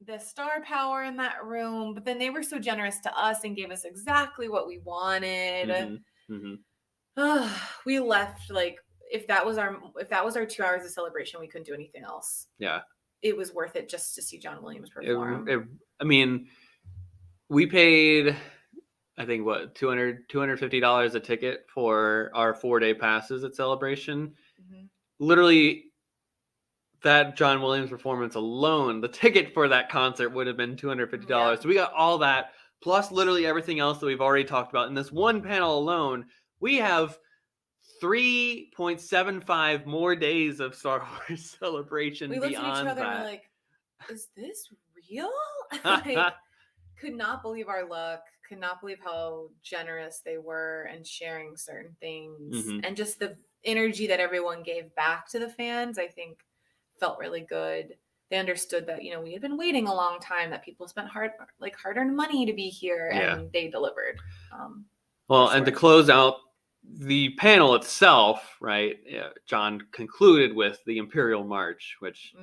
the star power in that room, but then they were so generous to us and gave us exactly what we wanted. We left like if that was our 2 hours of celebration, we couldn't do anything else. Yeah, it was worth it just to see John Williams perform. I mean, we paid, I think, what, $250 a ticket for our 4-day passes at Celebration. Literally, that John Williams performance alone, the ticket for that concert would have been $250. Yeah. So we got all that, plus literally everything else that we've already talked about. In this one panel alone, we have 3.75 more days of Star Wars Celebration. We looked at each other and we're like, is this real? Like, could not believe our luck, could not believe how generous they were and sharing certain things. And just the energy that everyone gave back to the fans, I think felt really good. They understood that, we had been waiting a long time, that people spent hard-earned money to be here, and they delivered. And to close out the panel itself, right, John concluded with the Imperial March, which,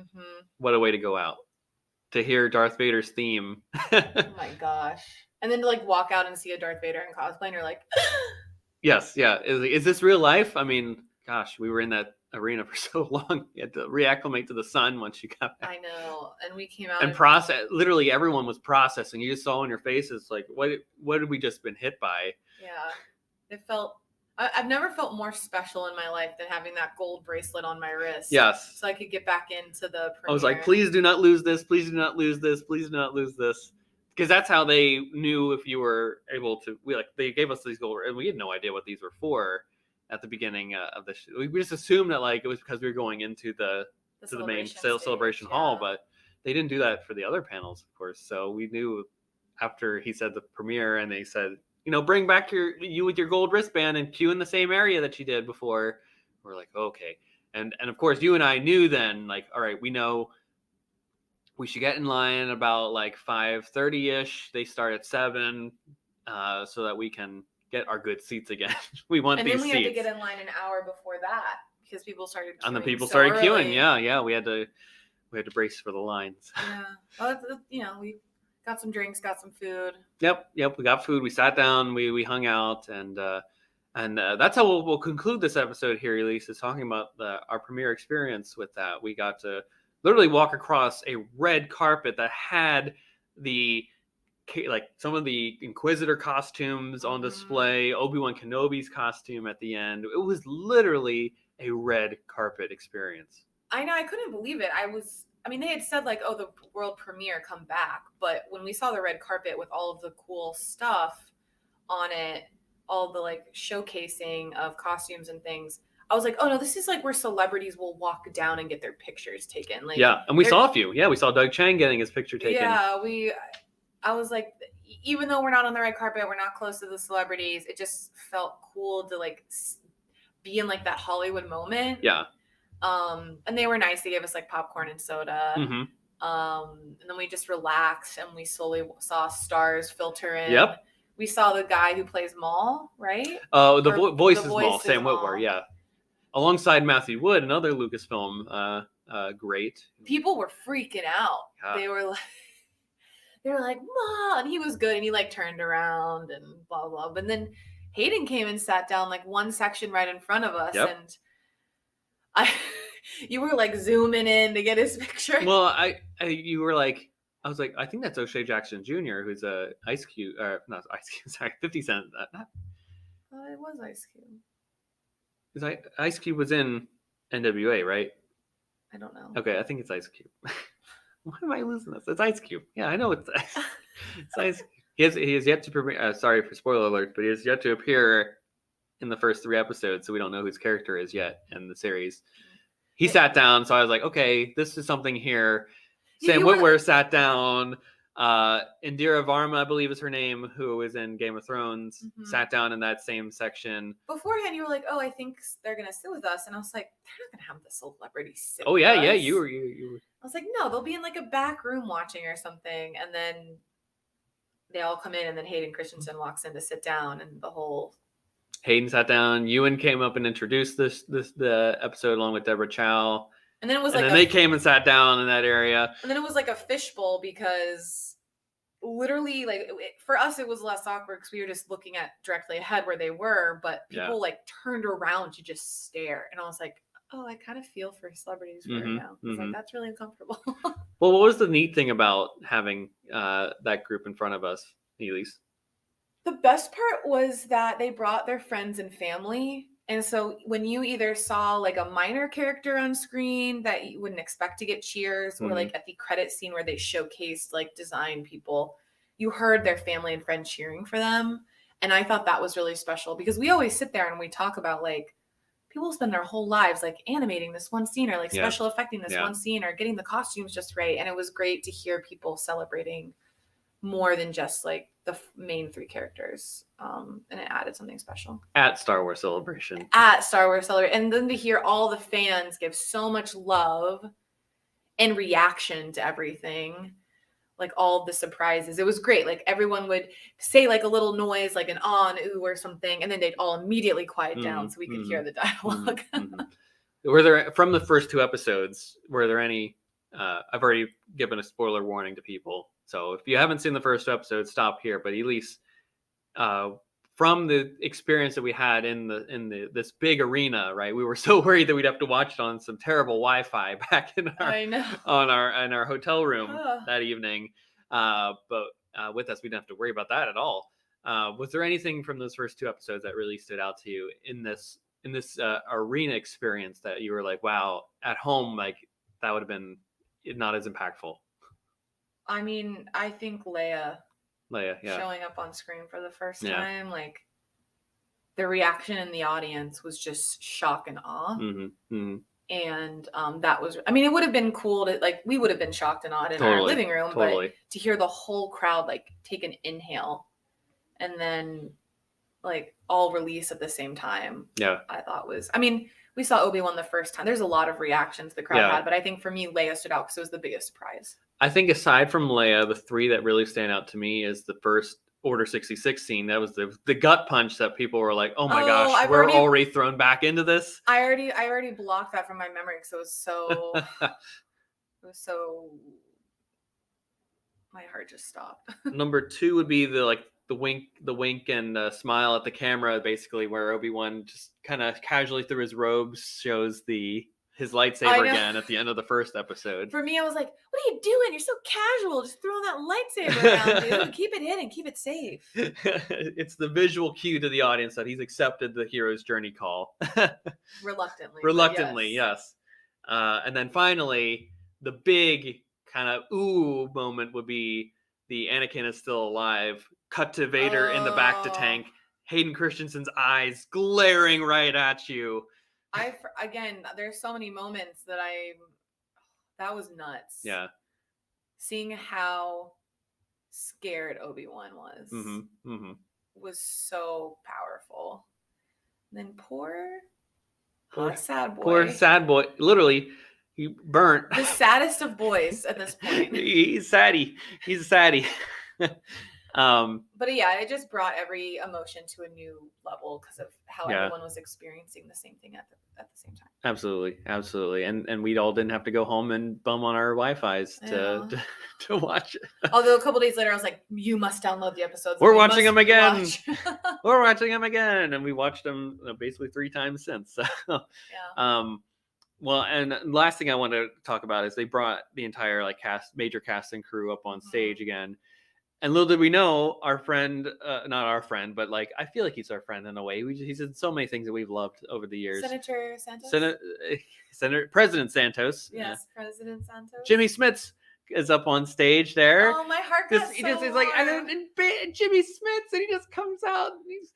what a way to go out. To hear Darth Vader's theme. Oh my gosh. And then to walk out and see a Darth Vader in cosplay, and you're like... Yes, yeah. Is this real life? I mean, gosh, we were in that arena for so long. You had to reacclimate to the sun once you got back. I know. And we came out and process. Literally, everyone was processing. You just saw on your faces, like, what had we just been hit by? Yeah. It felt... I've never felt more special in my life than having that gold bracelet on my wrist. Yes. So I could get back into the premiere. I was like, please do not lose this. Please do not lose this. Please do not lose this. Because that's how they knew if you were able to. They gave us these gold, and we had no idea what these were for. at the beginning of the show. We just assumed that like it was because we were going into the main celebration hall, but they didn't do that for the other panels, of course. So we knew after he said the premiere, and they said, bring back you with your gold wristband and queue in the same area that you did before. We're like, okay. And of course, you and I knew then, like, all right, we know we should get in line about like 5:30-ish. They start at 7, so that we can get our good seats again. We want these seats. And then we had to get in line an hour before that because people started queuing. And then people started queuing. Yeah. We had to brace for the lines. Yeah. Well, we got some drinks, got some food. Yep. We got food. We sat down. We hung out, and that's how we'll conclude this episode here. Elise is talking about our premiere experience with that. We got to literally walk across a red carpet that had some of the Inquisitor costumes on display, Obi-Wan Kenobi's costume at the end. It was literally a red carpet experience. I know. I couldn't believe it. They had said like, oh, the world premiere, come back. But when we saw the red carpet with all of the cool stuff on it, all the like showcasing of costumes and things, I was like, oh no, this is like where celebrities will walk down and get their pictures taken. Like, yeah, and we saw a few. Yeah, we saw Doug Chang getting his picture taken. Yeah, I was like, even though we're not on the red carpet, we're not close to the celebrities, it just felt cool to like be in like that Hollywood moment. Yeah. And they were nice. They gave us like popcorn and soda. Mm-hmm. And then we just relaxed and we slowly saw stars filter in. Yep. We saw the guy who plays Maul, right? Oh, the voice is Maul, Sam Witwer, yeah. Alongside Matthew Wood, another Lucasfilm great. People were freaking out. Yeah. They were like, Maul, and he was good, and he like turned around and blah blah. But then Hayden came and sat down like one section right in front of us, yep. And you were like zooming in to get his picture. Well, you were like, I was like, I think that's O'Shea Jackson Jr., who's a Ice Cube, or not Ice Cube, sorry, 50 Cent. It was Ice Cube. Because Ice Cube was in NWA, right? I don't know. Okay, I think it's Ice Cube. Why am I losing this? It's Ice Cube. Yeah, I know it's Ice Cube. He has yet to premiere. Sorry for spoiler alert, but he has yet to appear in the first 3 episodes, so we don't know who his character is yet in the series. He sat down, so I was like, okay, this is something here. Sam Witwer sat down. Indira Varma, I believe is her name, who is in Game of Thrones, sat down in that same section. Beforehand, you were like, oh, I think they're going to sit with us. And I was like, they're not going to have the celebrities sit with us. Oh, yeah, you were. I was like, no, they'll be in like a back room watching or something. And then they all come in, and then Hayden Christensen walks in to sit down, and the whole... Hayden sat down. Ewan came up and introduced the episode along with Deborah Chow. And then it was like, and then they came and sat down in that area. And then it was like a fishbowl because literally, like for us, it was less awkward because we were just looking at directly ahead where they were, but people like turned around to just stare, and I was like, oh, I kind of feel for celebrities right now. I was like, that's really uncomfortable. Well, what was the neat thing about having that group in front of us, Elise? The best part was that they brought their friends and family. And so when you either saw like a minor character on screen that you wouldn't expect to get cheers, or like at the credit scene where they showcased like design people, you heard their family and friends cheering for them. And I thought that was really special because we always sit there and we talk about like people spend their whole lives like animating this one scene or like special effecting this one scene or getting the costumes just right. And it was great to hear people celebrating more than just like the main 3 characters. And it added something special. At Star Wars Celebration. And then to hear all the fans give so much love and reaction to everything, like all the surprises. It was great. Like everyone would say like a little noise, like an ah, an ooh or something, and then they'd all immediately quiet down so we could hear the dialogue. Were there, from the first 2 episodes, were there any, I've already given a spoiler warning to people, so if you haven't seen the first 2 episodes, stop here. But at least from the experience that we had in this big arena, right? We were so worried that we'd have to watch it on some terrible Wi-Fi back in our hotel room that evening. But with us, we didn't have to worry about that at all. Was there anything from those first 2 episodes that really stood out to you in this arena experience that you were like, wow, at home, like that would have been not as impactful? I mean, I think Leia yeah, showing up on screen for the first time, like the reaction in the audience was just shock and awe. Mm-hmm. Mm-hmm. And that was, I mean, it would have been cool to, like, we would have been shocked and awed in our living room, but to hear the whole crowd, like, take an inhale and then, like, all release at the same time. Yeah. I thought was, I mean, we saw Obi-Wan the first time. There's a lot of reactions the crowd had, but I think for me, Leia stood out because it was the biggest surprise. I think aside from Leia, the three that really stand out to me is the first Order 66 scene. That was the gut punch that people were like, "Oh my gosh, we're already thrown back into this." I already blocked that from my memory because it was so. My heart just stopped. Number 2 would be the wink and smile at the camera, basically, where Obi-Wan just kind of casually through his robes shows his lightsaber again at the end of the first episode. For me, I was like, what are you doing? You're so casual. Just throwing that lightsaber around, dude. Keep it hidden. Keep it safe. It's the visual cue to the audience that he's accepted the hero's journey call. Reluctantly, yes. And then finally, the big kind of ooh moment would be the Anakin is still alive. Cut to Vader in the back to tank. Hayden Christensen's eyes glaring right at you. Again, there's so many moments that was nuts. Yeah. Seeing how scared Obi-Wan was was so powerful. And then poor sad boy. Poor sad boy. Literally, he burnt. The saddest of boys at this point. He's saddy. He's a saddy. But yeah, it just brought every emotion to a new level because of how everyone was experiencing the same thing at the same time. Absolutely. And we all didn't have to go home and bum on our Wi-Fi's to watch it. Although a couple days later, I was like, you must download the episodes. We're watching them again. We're watching them again. And we watched them basically 3 times since. So, yeah. Well, and last thing I want to talk about is they brought the entire major cast and crew up on stage again. And little did we know, our friend, not our friend, but I feel like he's our friend in a way. He's did so many things that we've loved over the years. Senator Santos? President Santos. Yes, President Santos. Jimmy Smits is up on stage there. Oh, my heart got He's like, and Jimmy Smits, and he just comes out and he's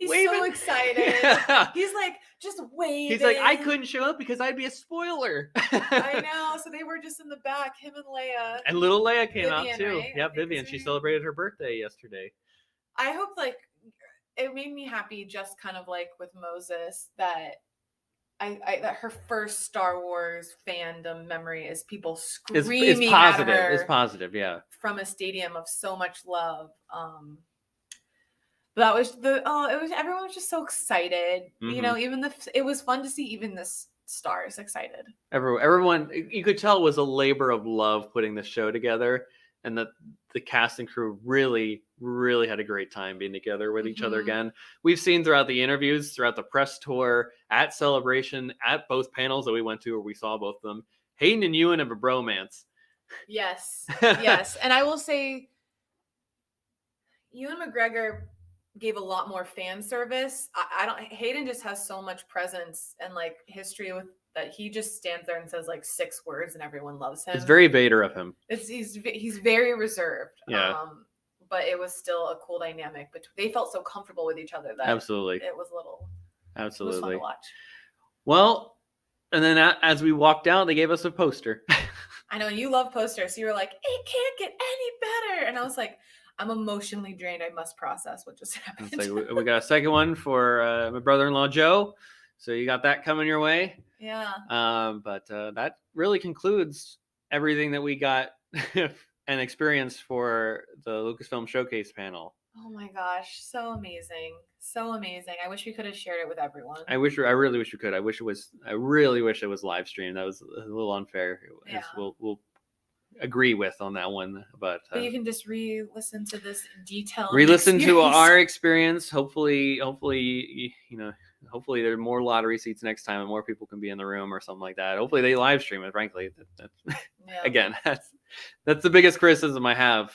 waving. So excited. Yeah. He's like, just waving. He's like, I couldn't show up because I'd be a spoiler. I know. So they were just in the back, him and Leia. And little Leia came out too. Right? Yeah, Vivian. She celebrated her birthday yesterday. I hope it made me happy, just kind of like with Moses, that that her first Star Wars fandom memory is people screaming it's positive. at her. It's positive, yeah. From a stadium of so much love. That was everyone was just so excited. You know, it was fun to see even the stars excited. Everyone, you could tell, was a labor of love putting the show together, and that the cast and crew really, really had a great time being together with each other again. We've seen throughout the interviews, throughout the press tour, at Celebration, at both panels that we went to where we saw both of them, Hayden and Ewan have a bromance. Yes. Yes. And I will say, Ewan McGregor gave a lot more fan service. Hayden just has so much presence and history with that. He just stands there and says 6 words and everyone loves him. It's very Vader of him. He's very reserved. Yeah. But it was still a cool dynamic. But they felt so comfortable with each other that absolutely it was a little. Absolutely. It was fun to watch. Well, and then as we walked out, they gave us a poster. I know you love posters, so you were like, "It can't get any better," and I was like, I'm emotionally drained. I must process what just happened. We got a second one for my brother-in-law, Joe. So you got that coming your way. Yeah. But that really concludes everything that we got and experienced for the Lucasfilm Showcase panel. Oh my gosh. So amazing. So amazing. I wish we could have shared it with everyone. I really wish we could. I really wish it was live streamed. That was a little unfair. Yeah. We'll agree with on that one, but you can just re-listen to this detailed to our experience. Hopefully there are more lottery seats next time and more people can be in the room or something like that. Hopefully they live stream it. Frankly, again, that's the biggest criticism I have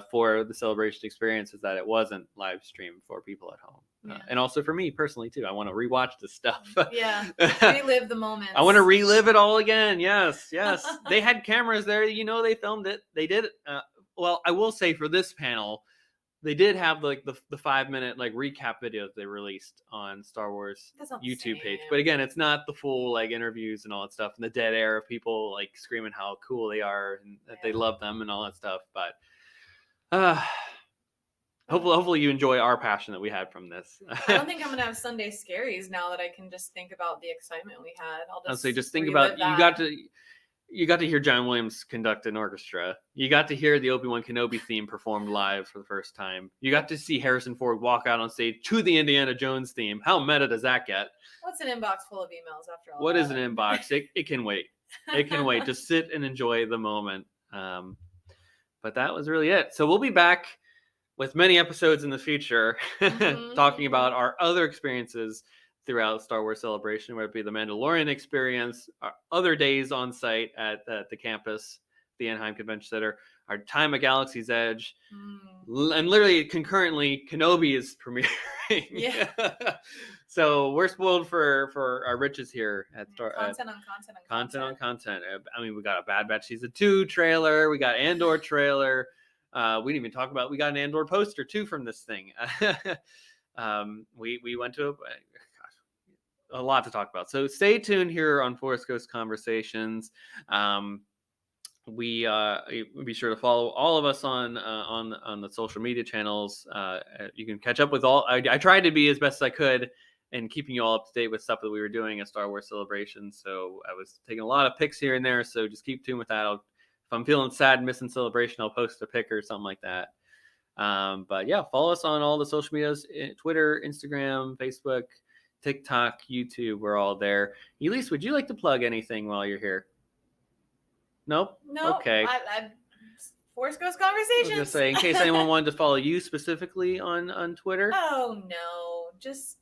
for the Celebration experience, is that it wasn't live streamed for people at home. And also for me personally too. I want to rewatch this stuff. Yeah, relive the moments. I want to relive it all again. Yes. They had cameras there. They filmed it. They did it. Well, I will say for this panel, they did have like the 5-minute like recap videos they released on Star Wars That's not the YouTube page. same. But again, it's not the full like interviews and all that stuff and the dead air of people like screaming how cool they are and that they love them and all that stuff. But hopefully you enjoy our passion that we had from this. I don't think I'm gonna have Sunday scaries now that I can just think about the excitement we had. I'll say just think about that. you got to hear John Williams conduct an orchestra. You got to hear the Obi-Wan Kenobi theme performed live for the first time. You got to see Harrison Ford walk out on stage to the Indiana Jones theme. How meta does that get? What's an inbox full of emails after all What that? is an inbox? It can wait. It can wait. Just sit and enjoy the moment. But that was really it. So we'll be back with many episodes in the future talking about our other experiences throughout Star Wars Celebration, whether it be the Mandalorian experience, our other days on site at the campus, the Anaheim Convention Center, our time at Galaxy's Edge, and literally concurrently, Kenobi is premiering. Yeah. So we're spoiled for our riches here at Star. Content on content. I mean, we got a Bad Batch Season 2 trailer. We got Andor trailer. We didn't even talk about. We got an Andor poster too from this thing. We went to a lot to talk about. So stay tuned here on Force Ghost Conversations. We be sure to follow all of us on the social media channels. You can catch up with all. I tried to be as best as I could and keeping you all up to date with stuff that we were doing at Star Wars Celebration. So I was taking a lot of pics here and there. So just keep tuned with that. If I'm feeling sad and missing Celebration, I'll post a pic or something like that. But yeah, follow us on all the social medias: Twitter, Instagram, Facebook, TikTok, YouTube. We're all there. Elise, would you like to plug anything while you're here? Nope. No. Okay. Force Ghost Conversations. I was gonna say, in case anyone wanted to follow you specifically on Twitter. Oh no, just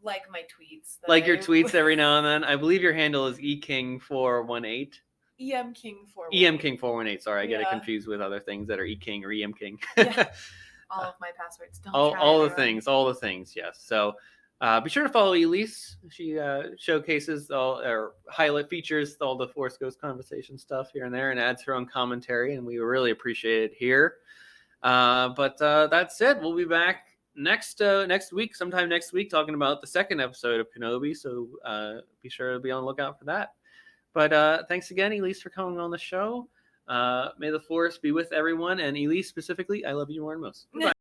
like my tweets. Like your tweets every now and then. I believe your handle is eking418. EMKing418. Sorry, I get it confused with other things that are eking or emking. Yeah. All of my passwords. Don't all the things. Yes. So be sure to follow Elise. She showcases or highlight features all the Force Ghost Conversation stuff here and there and adds her own commentary, and we really appreciate it here. But that's it. We'll be back next week, sometime next week, talking about the second episode of Kenobi. So be sure to be on the lookout for that. But thanks again, Elise, for coming on the show. May the Force be with everyone, and Elise specifically, I love you more than most. Bye.